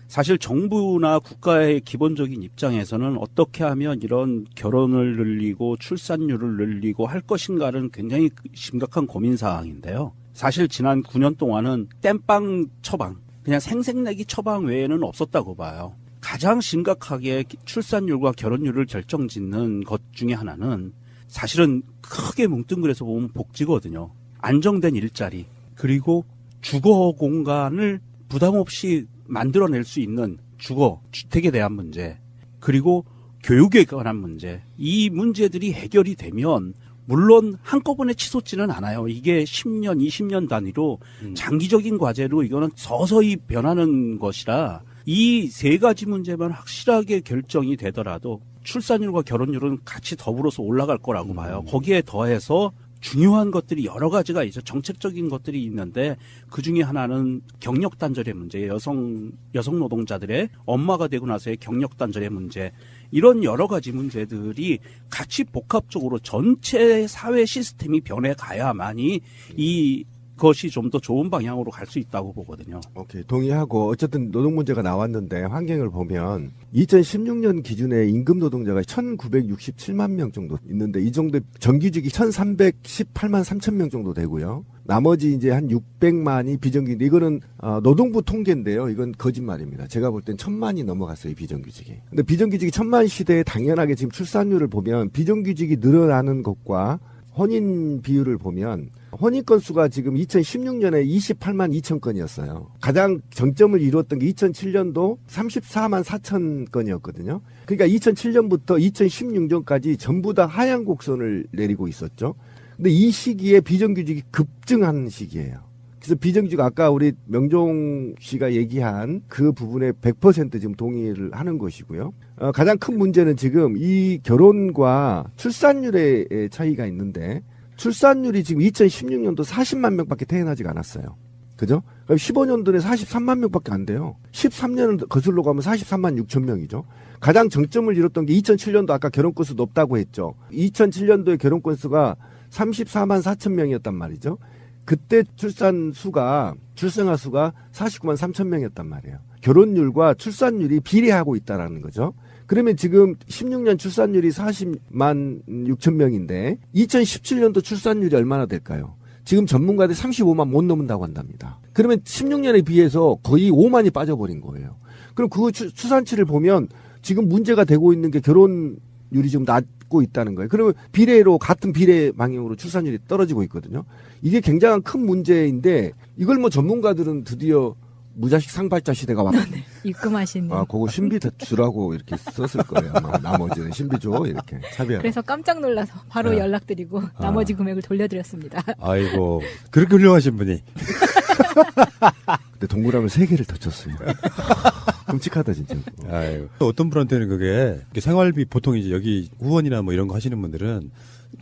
사실 정부나 국가의 기본적인 입장에서는 어떻게 하면 이런 결혼을 늘리고 출산율을 늘리고 할 것인가는 굉장히 심각한 고민 사항인데요. 사실 지난 9년 동안은 땜빵 처방, 그냥 생색내기 처방 외에는 없었다고 봐요. 가장 심각하게 출산율과 결혼율을 결정짓는 것 중에 하나는 사실은 크게 뭉뚱그려서 보면 복지거든요. 안정된 일자리, 그리고 주거 공간을 부담 없이 만들어낼 수 있는 주거, 주택에 대한 문제, 그리고 교육에 관한 문제, 이 문제들이 해결이 되면 물론 한꺼번에 치솟지는 않아요. 이게 10년, 20년 단위로 장기적인 과제로 이거는 서서히 변하는 것이라 이 세 가지 문제만 확실하게 결정이 되더라도 출산율과 결혼율은 같이 더불어서 올라갈 거라고 봐요. 거기에 더해서 중요한 것들이 여러 가지가 있죠. 정책적인 것들이 있는데 그 중에 하나는 경력 단절의 문제, 여성 노동자들의 엄마가 되고 나서의 경력 단절의 문제, 이런 여러 가지 문제들이 같이 복합적으로 전체 사회 시스템이 변해 가야만이 이것이 좀 더 좋은 방향으로 갈 수 있다고 보거든요. 오케이, 동의하고 어쨌든 노동 문제가 나왔는데 환경을 보면 2016년 기준에 임금 노동자가 1,967만 명 정도 있는데 이 정도 정규직이 1,318만 3천 명 정도 되고요. 나머지 이제 한 600만이 비정규직. 이거는 노동부 통계인데요. 이건 거짓말입니다. 제가 볼 땐 1,000만이 넘어갔어요, 이 비정규직이. 근데 비정규직이 1,000만 시대에 당연하게 지금 출산율을 보면 비정규직이 늘어나는 것과 혼인 비율을 보면 혼인 건수가 지금 2016년에 28만 2천 건이었어요. 가장 정점을 이루었던 게 2007년도 34만 4천 건이었거든요. 그러니까 2007년부터 2016년까지 전부 다 하향 곡선을 내리고 있었죠. 근데 이 시기에 비정규직이 급증한 시기예요. 그래서 비정규직 아까 우리 명종 씨가 얘기한 그 부분에 100% 지금 동의를 하는 것이고요. 가장 큰 문제는 지금 이 결혼과 출산율의 차이가 있는데 출산율이 지금 2016년도 40만 명밖에 태어나지가 않았어요. 그죠? 그럼 15년도에 43만 명밖에 안 돼요. 13년을 거슬러 가면 43만 6천 명이죠. 가장 정점을 이뤘던 게 2007년도 아까 결혼 건수 높다고 했죠. 2007년도에 결혼 건수가 34만 4천 명이었단 말이죠. 그때 출생아 수가 49만 3천 명이었단 말이에요. 결혼율과 출산율이 비례하고 있다라는 거죠. 그러면 지금 16년 출산율이 40만 6천 명인데 2017년도 출산율이 얼마나 될까요? 지금 전문가들이 35만 못 넘는다고 한답니다. 그러면 16년에 비해서 거의 5만이 빠져버린 거예요. 그럼 그 추산치를 보면 지금 문제가 되고 있는 게 결혼율이 지금 낮고 있다는 거예요. 그러면 비례로 같은 비례 방향으로 출산율이 떨어지고 있거든요. 이게 굉장한 큰 문제인데 이걸 뭐 전문가들은 드디어 무자식 상발자 시대가 왔다. 네, 입금하시는. 그거 신비 주라고 이렇게 썼을 거예요. 나머지는 신비 줘 이렇게 차비하라. 그래서 깜짝 놀라서 바로 연락드리고 나머지 금액을 돌려드렸습니다. 아이고 그렇게 훌륭하신 분이. 근데 동그라미 3개를 더 쳤어요. 끔찍하다 진짜. 아이고. 어떤 분한테는 그게 생활비 보통 이제 여기 후원이나 뭐 이런 거 하시는 분들은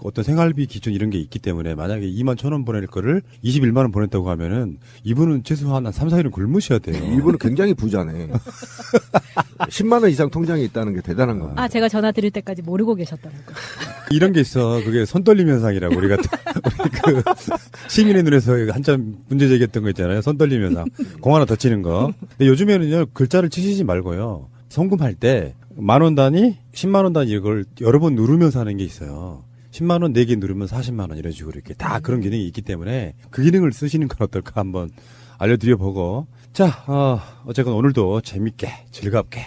어떤 생활비 기준 이런 게 있기 때문에 만약에 2만 1,000원 보낼 거를 21만 원 보냈다고 하면은 이분은 최소한 한 3, 4일은 굶으셔야 돼요. 이분은 굉장히 부자네. 10만 원 이상 통장에 있다는 게 대단한 겁니다. 제가 전화 드릴 때까지 모르고 계셨더라고요. 이런 게 있어. 그게 손떨림 현상이라고 우리 그 시민의 눈에서 한참 문제 제기했던 거 있잖아요. 손떨림 현상. 공 하나 더 치는 거. 근데 요즘에는요 글자를 치시지 말고요. 송금할 때 10,000원 단위, 10만 원 단위 이걸 여러 번 누르면서 하는 게 있어요. 10만 원 4개 누르면 40만 원 이런 식으로 이렇게 다 그런 기능이 있기 때문에 그 기능을 쓰시는 건 어떨까 한번 알려드려 보고. 자, 어쨌건 오늘도 재밌게 즐겁게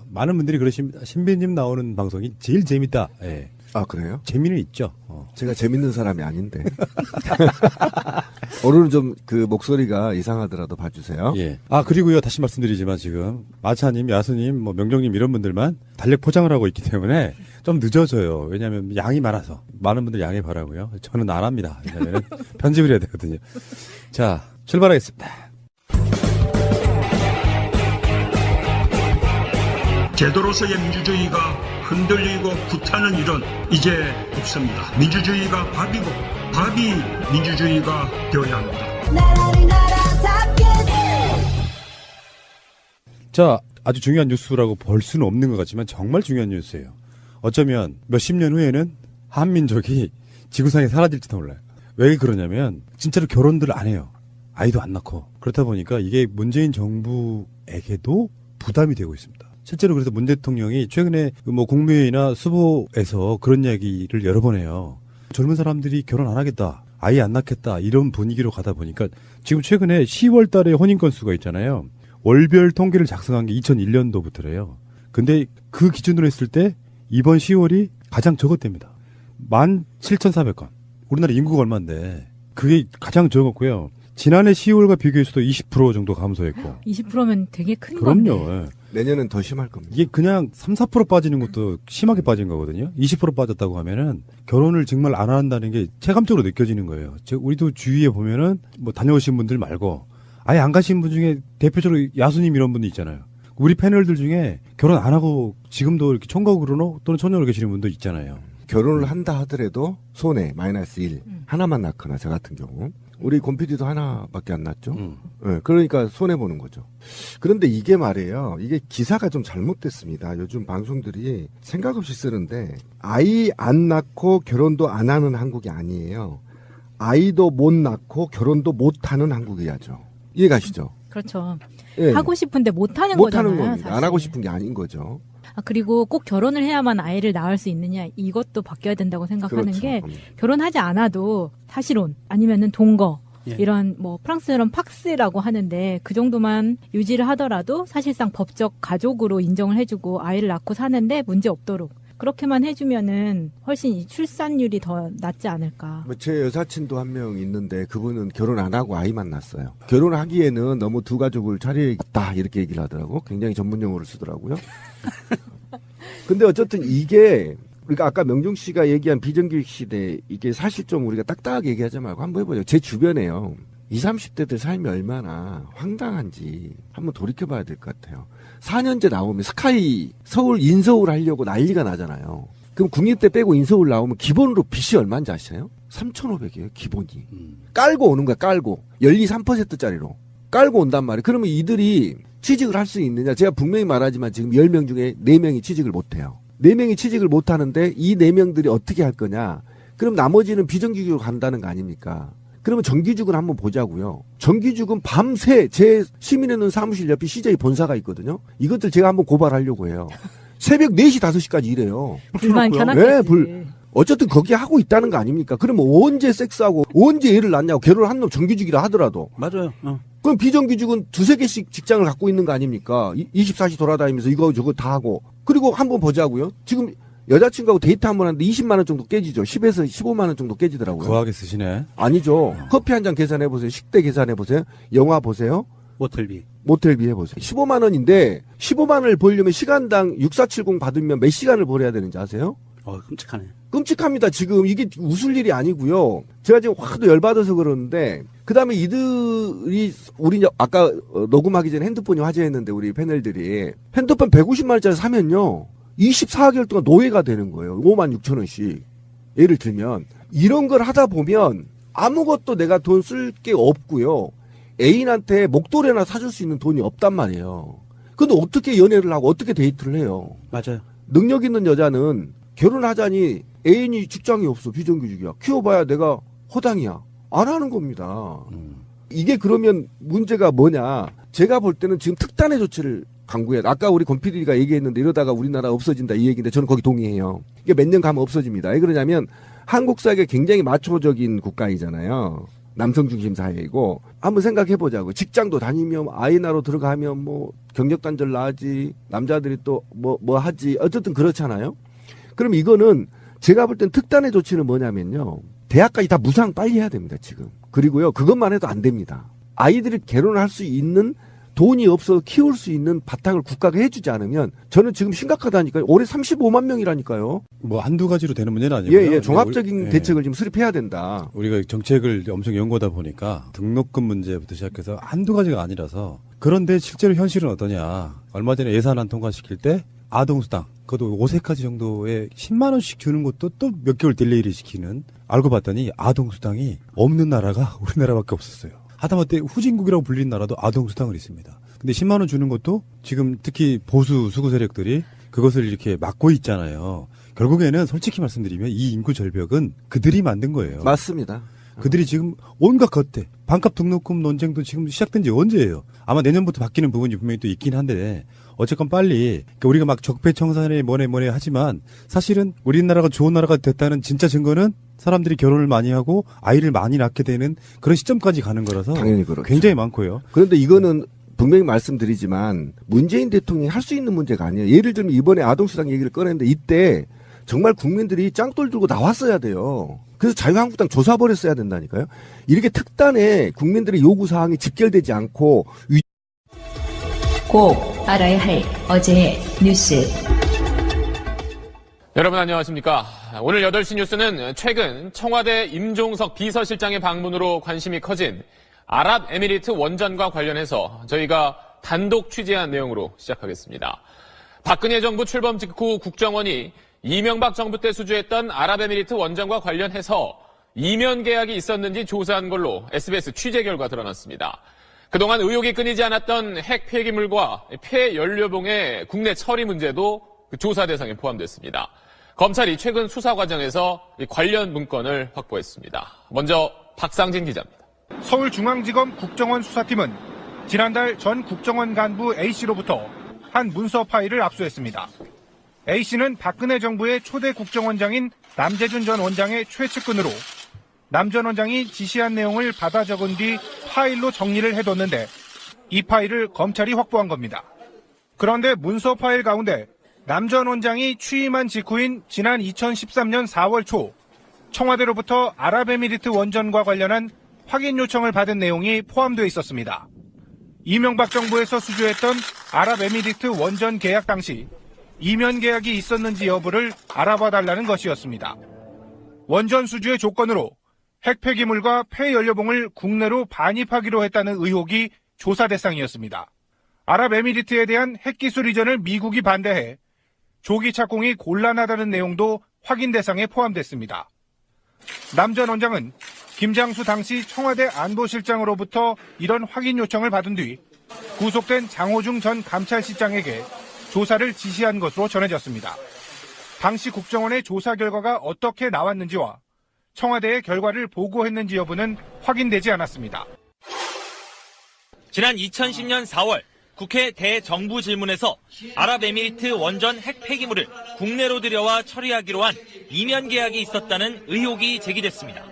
많은 분들이 그러십니다. 신비님 나오는 방송이 제일 재밌다. 예. 그래요? 재미는 있죠. 제가 재밌는 사람이 아닌데. 오늘은 좀 그 목소리가 이상하더라도 봐주세요. 예. 그리고요, 다시 말씀드리지만 지금 마차님, 야수님, 뭐 명정님 이런 분들만 달력 포장을 하고 있기 때문에 좀 늦어져요. 왜냐하면 양이 많아서 많은 분들 양해 바라고요. 저는 안 합니다. 왜냐하면 편집을 해야 되거든요. 자, 출발하겠습니다. 제도로서의 민주주의가 흔들리고 구타는 일은 이제 없습니다. 민주주의가 밥이고 밥이 민주주의가 되어야 합니다. 자, 아주 중요한 뉴스라고 볼 수는 없는 것 같지만 정말 중요한 뉴스예요. 어쩌면 몇십 년 후에는 한민족이 지구상에 사라질지도 몰라요. 왜 그러냐면 진짜로 결혼들 안 해요. 아이도 안 낳고. 그렇다 보니까 이게 문재인 정부에게도 부담이 되고 있습니다. 실제로 그래서 문 대통령이 최근에 뭐 국무회의나 수보에서 그런 이야기를 여러 번 해요. 젊은 사람들이 결혼 안 하겠다, 아이 안 낳겠다 이런 분위기로 가다 보니까 지금 최근에 10월 달에 혼인 건수가 있잖아요. 월별 통계를 작성한 게 2001년도부터래요. 근데 그 기준으로 했을 때 이번 10월이 가장 적었답니다. 17,400건. 우리나라 인구가 얼마인데 그게 가장 적었고요. 지난해 10월과 비교해서도 20% 정도 감소했고. 20%면 되게 큰 그럼요. 건데. 예. 내년은 더 심할 겁니다. 이게 그냥 3, 4% 빠지는 것도 심하게 빠진 거거든요. 20% 빠졌다고 하면은 결혼을 정말 안 한다는 게 체감적으로 느껴지는 거예요. 우리도 주위에 보면은 뭐 다녀오신 분들 말고 아예 안 가신 분 중에 대표적으로 야수님 이런 분도 있잖아요. 우리 패널들 중에 결혼 안 하고 지금도 이렇게 총각으로 또는 처녀로 계시는 분도 있잖아요. 결혼을 한다 하더라도 손해 마이너스 1 하나만 낳거나 저 같은 경우 우리 곰피디도 하나밖에 안 낳죠. 네, 그러니까 손해 보는 거죠. 그런데 이게 말이에요. 이게 기사가 좀 잘못됐습니다. 요즘 방송들이 생각 없이 쓰는데 아이 안 낳고 결혼도 안 하는 한국이 아니에요. 아이도 못 낳고 결혼도 못 하는 한국이야죠. 이해가시죠? 그렇죠. 예. 하고 싶은데 못 하는 못 거잖아요. 하는 겁니다. 사실. 안 하고 싶은 게 아닌 거죠. 그리고 꼭 결혼을 해야만 아이를 낳을 수 있느냐 이것도 바뀌어야 된다고 생각하는 그렇죠. 게 결혼하지 않아도 사실혼 아니면은 동거 예. 이런 뭐 프랑스처럼 팍스라고 하는데 그 정도만 유지를 하더라도 사실상 법적 가족으로 인정을 해주고 아이를 낳고 사는데 문제 없도록 그렇게만 해주면은 훨씬 이 출산율이 더 낮지 않을까. 제 여사친도 한 명 있는데 그분은 결혼 안 하고 아이만 낳았어요. 결혼하기에는 너무 두 가족을 차려야겠다 이렇게 얘기를 하더라고. 굉장히 전문 용어를 쓰더라고요. 근데 어쨌든 이게 우리가 아까 명중 씨가 얘기한 비정규직 시대 이게 사실 좀 우리가 딱딱하게 얘기하지 말고 한번 해보죠. 제 주변에요. 20, 30대들 삶이 얼마나 황당한지 한번 돌이켜봐야 될 것 같아요. 4년제 나오면 스카이 서울 인서울 하려고 난리가 나잖아요. 그럼 국립대 빼고 인서울 나오면 기본으로 빚이 얼마인지 아시나요? 3,500이에요 기본이. 깔고 오는 거야 깔고. 연리 3%짜리로. 깔고 온단 말이에요. 그러면 이들이 취직을 할 수 있느냐. 제가 분명히 말하지만 지금 10명 중에 4명이 취직을 못해요. 4명이 취직을 못하는데 이 4명들이 어떻게 할 거냐. 그럼 나머지는 비정규직으로 간다는 거 아닙니까? 그러면 정규직은 한번 보자고요. 정규직은 밤새 제 시민의 눈 사무실 옆에 CJ 본사가 있거든요. 이것들 제가 한번 고발하려고 해요. 새벽 4시, 5시까지 일해요. 불만 켜놨겠지. 네, 어쨌든 거기 하고 있다는 거 아닙니까? 그러면 언제 섹스하고 언제 애를 낳냐고 결혼한 놈 정규직이라 하더라도. 맞아요. 그럼 비정규직은 2-3개씩 직장을 갖고 있는 거 아닙니까? 24시 돌아다니면서 이거 저거 다 하고. 그리고 한번 보자고요. 지금 여자친구하고 데이트 한번 하는데 20만 원 정도 깨지죠. 10에서 15만 원 정도 깨지더라고요. 거하게 쓰시네. 아니죠. 커피 한 잔 계산해 보세요. 식대 계산해 보세요. 영화 보세요. 모텔비 해보세요. 15만 원인데 15만 원을 벌려면 시간당 6470 받으면 몇 시간을 벌어야 되는지 아세요? 끔찍하네. 끔찍합니다. 지금 이게 웃을 일이 아니고요. 제가 지금 화도 열받아서 그러는데 그다음에 이들이 우리 아까 녹음하기 전에 핸드폰이 화제였는데 우리 패널들이 핸드폰 150만 원짜리 사면요. 24개월 동안 노예가 되는 거예요. 56,000원씩. 예를 들면 이런 걸 하다 보면 아무것도 내가 돈 쓸 게 없고요. 애인한테 목도리나 사줄 수 있는 돈이 없단 말이에요. 근데 어떻게 연애를 하고 어떻게 데이트를 해요? 맞아요. 능력 있는 여자는 결혼하자니 애인이 직장이 없어. 비정규직이야. 키워봐야 내가 허당이야. 안 하는 겁니다. 이게 그러면 문제가 뭐냐. 제가 볼 때는 지금 특단의 조치를 강구해. 아까 우리 권PD가 얘기했는데 이러다가 우리나라 없어진다 이 얘기인데 저는 거기 동의해요. 이게 몇 년 가면 없어집니다. 왜 그러냐면 한국 사회가 굉장히 마초적인 국가이잖아요. 남성 중심 사회이고 한번 생각해 보자고. 직장도 다니면 아이 낳으러 들어가면 뭐 경력 단절 나지 남자들이 또 뭐 하지 어쨌든 그렇잖아요. 그럼 이거는 제가 볼 땐 특단의 조치는 뭐냐면요. 대학까지 다 무상 빨리 해야 됩니다, 지금. 그리고요, 그것만 해도 안 됩니다. 아이들이 결혼을 할 수 있는 돈이 없어서 키울 수 있는 바탕을 국가가 해주지 않으면 저는 지금 심각하다니까요. 올해 35만 명이라니까요. 뭐 한두 가지로 되는 문제는 아니고요. 예, 종합적인 대책을 지금 수립해야 된다. 우리가 정책을 엄청 연구하다 보니까 등록금 문제부터 시작해서 한두 가지가 아니라서 그런데 실제로 현실은 어떠냐. 얼마 전에 예산안 통과시킬 때 아동수당 그것도 5세까지 정도에 10만 원씩 주는 것도 또 몇 개월 딜레이를 시키는 알고 봤더니 아동수당이 없는 나라가 우리나라밖에 없었어요. 하다못해 후진국이라고 불리는 나라도 아동수당을 있습니다. 근데 10만 원 주는 것도 지금 특히 보수 수구 세력들이 그것을 이렇게 막고 있잖아요. 결국에는 솔직히 말씀드리면 이 인구 절벽은 그들이 만든 거예요. 맞습니다. 그들이 지금 온갖 겉대 반값 등록금 논쟁도 지금 시작된 지 언제예요? 아마 내년부터 바뀌는 부분이 분명히 또 있긴 한데 어쨌건 빨리 우리가 막 적폐청산에 뭐네 하지만 사실은 우리나라가 좋은 나라가 됐다는 진짜 증거는 사람들이 결혼을 많이 하고 아이를 많이 낳게 되는 그런 시점까지 가는 거라서 당연히 그렇죠. 굉장히 많고요. 그런데 이거는 분명히 말씀드리지만 문재인 대통령이 할 수 있는 문제가 아니에요. 예를 들면 이번에 아동수당 얘기를 꺼냈는데 이때 정말 국민들이 짱돌 들고 나왔어야 돼요. 그래서 자유한국당 조사버렸어야 된다니까요. 이렇게 특단의 국민들의 요구사항이 집결되지 않고 꼭 알아야 할 어제의 뉴스. 여러분 안녕하십니까. 오늘 8시 뉴스는 최근 청와대 임종석 비서실장의 방문으로 관심이 커진 아랍에미리트 원전과 관련해서 저희가 단독 취재한 내용으로 시작하겠습니다. 박근혜 정부 출범 직후 국정원이 이명박 정부 때 수주했던 아랍에미리트 원전과 관련해서 이면 계약이 있었는지 조사한 걸로 SBS 취재 결과 드러났습니다. 그동안 의혹이 끊이지 않았던 핵 폐기물과 폐연료봉의 국내 처리 문제도 그 조사 대상에 포함됐습니다. 검찰이 최근 수사 과정에서 관련 문건을 확보했습니다. 먼저 박상진 기자입니다. 서울중앙지검 국정원 수사팀은 지난달 전 국정원 간부 A씨로부터 한 문서 파일을 압수했습니다. A씨는 박근혜 정부의 초대 국정원장인 남재준 전 원장의 최측근으로 남 전 원장이 지시한 내용을 받아 적은 뒤 파일로 정리를 해뒀는데 이 파일을 검찰이 확보한 겁니다. 그런데 문서 파일 가운데 남 전 원장이 취임한 직후인 지난 2013년 4월 초 청와대로부터 아랍에미리트 원전과 관련한 확인 요청을 받은 내용이 포함되어 있었습니다. 이명박 정부에서 수주했던 아랍에미리트 원전 계약 당시 이면 계약이 있었는지 여부를 알아봐 달라는 것이었습니다. 원전 수주의 조건으로 핵 폐기물과 폐연료봉을 국내로 반입하기로 했다는 의혹이 조사 대상이었습니다. 아랍에미리트에 대한 핵기술 이전을 미국이 반대해 조기 착공이 곤란하다는 내용도 확인 대상에 포함됐습니다. 남 전 원장은 김장수 당시 청와대 안보실장으로부터 이런 확인 요청을 받은 뒤 구속된 장호중 전 감찰실장에게 조사를 지시한 것으로 전해졌습니다. 당시 국정원의 조사 결과가 어떻게 나왔는지와 청와대의 결과를 보고했는지 여부는 확인되지 않았습니다. 지난 2010년 4월 국회 대정부질문에서 아랍에미리트 원전 핵 폐기물을 국내로 들여와 처리하기로 한 이면 계약이 있었다는 의혹이 제기됐습니다.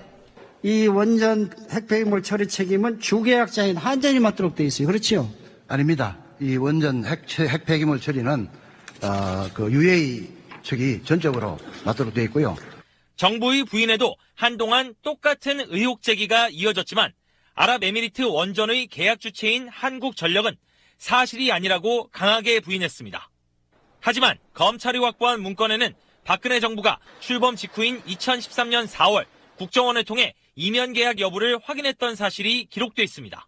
이 원전 핵폐기물 처리 책임은 주계약자인 한전이 맡도록 되어 있어요. 그렇지요? 아닙니다. 이 원전 핵 폐기물 처리는 그 UAE 측이 전적으로 맡도록 되어 있고요. 정부의 부인에도 한동안 똑같은 의혹 제기가 이어졌지만 아랍에미리트 원전의 계약 주체인 한국전력은 사실이 아니라고 강하게 부인했습니다. 하지만 검찰이 확보한 문건에는 박근혜 정부가 출범 직후인 2013년 4월 국정원을 통해 이면 계약 여부를 확인했던 사실이 기록돼 있습니다.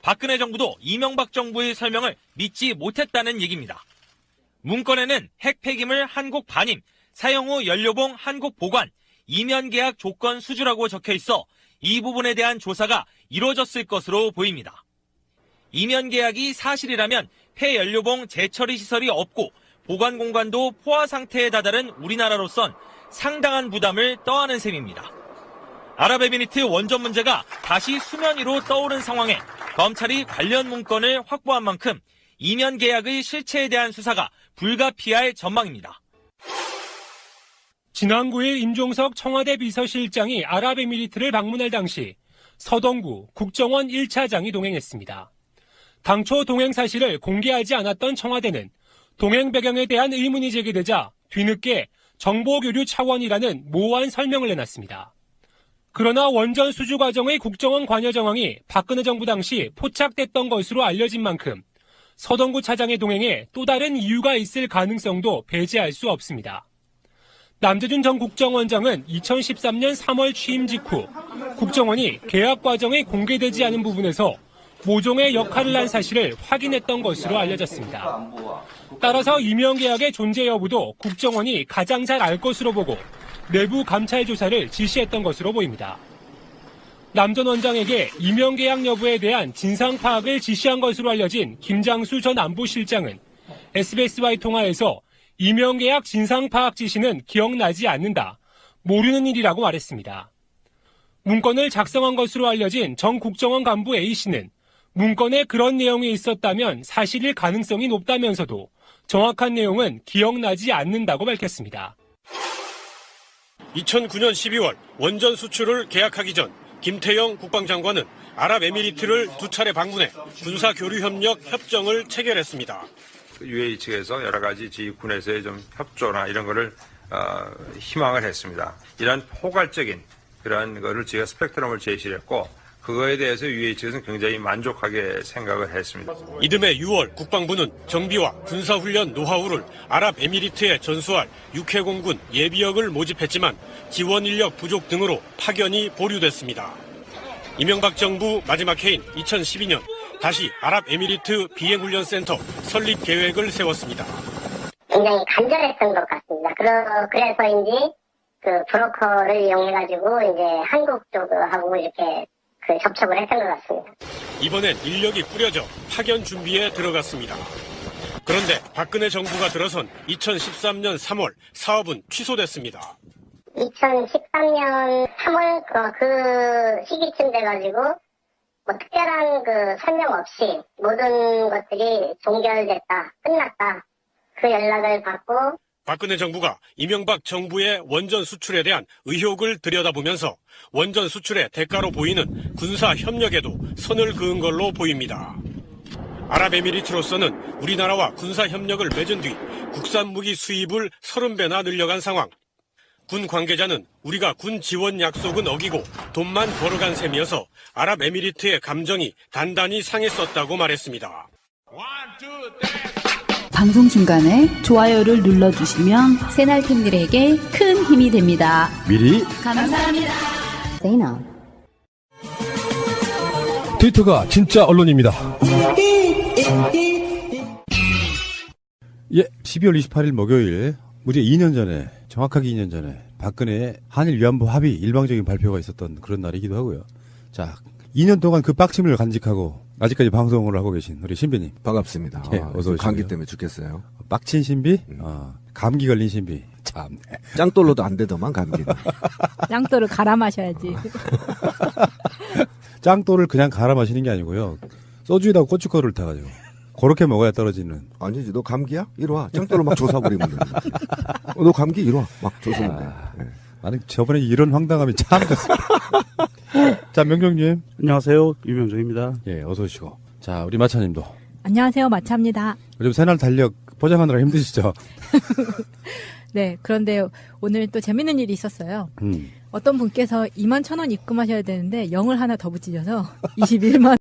박근혜 정부도 이명박 정부의 설명을 믿지 못했다는 얘기입니다. 문건에는 핵 폐기물 한국 반입, 사용 후 연료봉 한국 보관, 이면 계약 조건 수주라고 적혀 있어 이 부분에 대한 조사가 이루어졌을 것으로 보입니다. 이면 계약이 사실이라면 폐연료봉 재처리 시설이 없고 보관 공간도 포화 상태에 다다른 우리나라로선 상당한 부담을 떠안은 셈입니다. 아랍에미리트 원전 문제가 다시 수면 위로 떠오른 상황에 검찰이 관련 문건을 확보한 만큼 이면 계약의 실체에 대한 수사가 불가피할 전망입니다. 지난 9일 임종석 청와대 비서실장이 아랍에미리트를 방문할 당시 서동구 국정원 1차장이 동행했습니다. 당초 동행 사실을 공개하지 않았던 청와대는 동행 배경에 대한 의문이 제기되자 뒤늦게 정보교류 차원이라는 모호한 설명을 내놨습니다. 그러나 원전 수주 과정의 국정원 관여 정황이 박근혜 정부 당시 포착됐던 것으로 알려진 만큼 서동구 차장의 동행에 또 다른 이유가 있을 가능성도 배제할 수 없습니다. 남재준 전 국정원장은 2013년 3월 취임 직후 국정원이 계약 과정이 공개되지 않은 부분에서 모종의 역할을 한 사실을 확인했던 것으로 알려졌습니다. 따라서 이면 계약의 존재 여부도 국정원이 가장 잘 알 것으로 보고 내부 감찰 조사를 지시했던 것으로 보입니다. 남 전 원장에게 이면 계약 여부에 대한 진상 파악을 지시한 것으로 알려진 김장수 전 안보실장은 SBS와의 통화에서 이면 계약 진상 파악 지시는 기억나지 않는다, 모르는 일이라고 말했습니다. 문건을 작성한 것으로 알려진 전 국정원 간부 A씨는 문건에 그런 내용이 있었다면 사실일 가능성이 높다면서도 정확한 내용은 기억나지 않는다고 밝혔습니다. 2009년 12월 원전 수출을 계약하기 전 김태영 국방장관은 아랍에미리트를 2차례 방문해 군사교류협력 협정을 체결했습니다. UAE 측에서 여러 가지 군에서의 좀 협조나 이런 거를 희망을 했습니다. 이런 포괄적인 그런 거를 저희가 스펙트럼을 제시를 했고 그거에 대해서 UAE 측에서는 굉장히 만족하게 생각을 했습니다. 이듬해 6월 국방부는 정비와 군사훈련 노하우를 아랍에미리트에 전수할 육해공군 예비역을 모집했지만 지원 인력 부족 등으로 파견이 보류됐습니다. 이명박 정부 마지막 해인 2012년 다시 아랍에미리트 비행훈련센터 설립 계획을 세웠습니다. 굉장히 간절했던 것 같습니다. 그래서인지 그 브로커를 이용해가지고 이제 한국 쪽하고 이렇게 그 접촉을 했던 것 같습니다. 이번엔 인력이 꾸려져 파견 준비에 들어갔습니다. 그런데 박근혜 정부가 들어선 2013년 3월 사업은 취소됐습니다. 2013년 3월 그 시기쯤 돼가지고 뭐 특별한 그 설명 없이 모든 것들이 종결됐다, 끝났다. 그 연락을 받고 박근혜 정부가 이명박 정부의 원전 수출에 대한 의혹을 들여다보면서 원전 수출의 대가로 보이는 군사 협력에도 선을 그은 걸로 보입니다. 아랍에미리트로서는 우리나라와 군사 협력을 맺은 뒤 국산 무기 수입을 30배나 늘려간 상황. 군 관계자는 우리가 군 지원 약속은 어기고 돈만 벌어간 셈이어서 아랍에미리트의 감정이 단단히 상했었다고 말했습니다. 방송 중간에 좋아요를 눌러주시면 새날팀들에게 큰 힘이 됩니다. 미리 감사합니다. 트위터가 진짜 언론입니다. 예, 12월 28일 목요일 무려 2년 전에 정확하게 2년 전에 박근혜의 한일 위안부 합의 일방적인 발표가 있었던 그런 날이기도 하고요. 자, 2년 동안 그 빡침을 간직하고 아직까지 방송을 하고 계신 우리 신비님. 반갑습니다. 예, 어서 오시고요. 감기 때문에 죽겠어요. 빡친 신비? 감기 걸린 신비. 참. 짱돌로도 안 되더만 감기는. 짱돌을 갈아 마셔야지. 짱돌을 그냥 갈아 마시는 게 아니고요. 소주에다가 고춧가루를 타가지고. 그렇게 먹어야 떨어지는. 아니지, 너 감기야? 이리 와. 짱돌로 막 조사부리면 돼. 너 감기 이리 와. 막 조사면 돼. 네. 나는 저번에 이런 황당함이 참 컸어요. 자, 명정님. 안녕하세요. 유명정입니다. 예, 어서 오시고. 자, 우리 마차님도. 안녕하세요. 마차입니다. 요즘 새날 달력 포장하느라 힘드시죠? 네, 그런데 오늘 또 재밌는 일이 있었어요. 어떤 분께서 21,000원 입금하셔야 되는데 0을 하나 더 붙이셔서 21만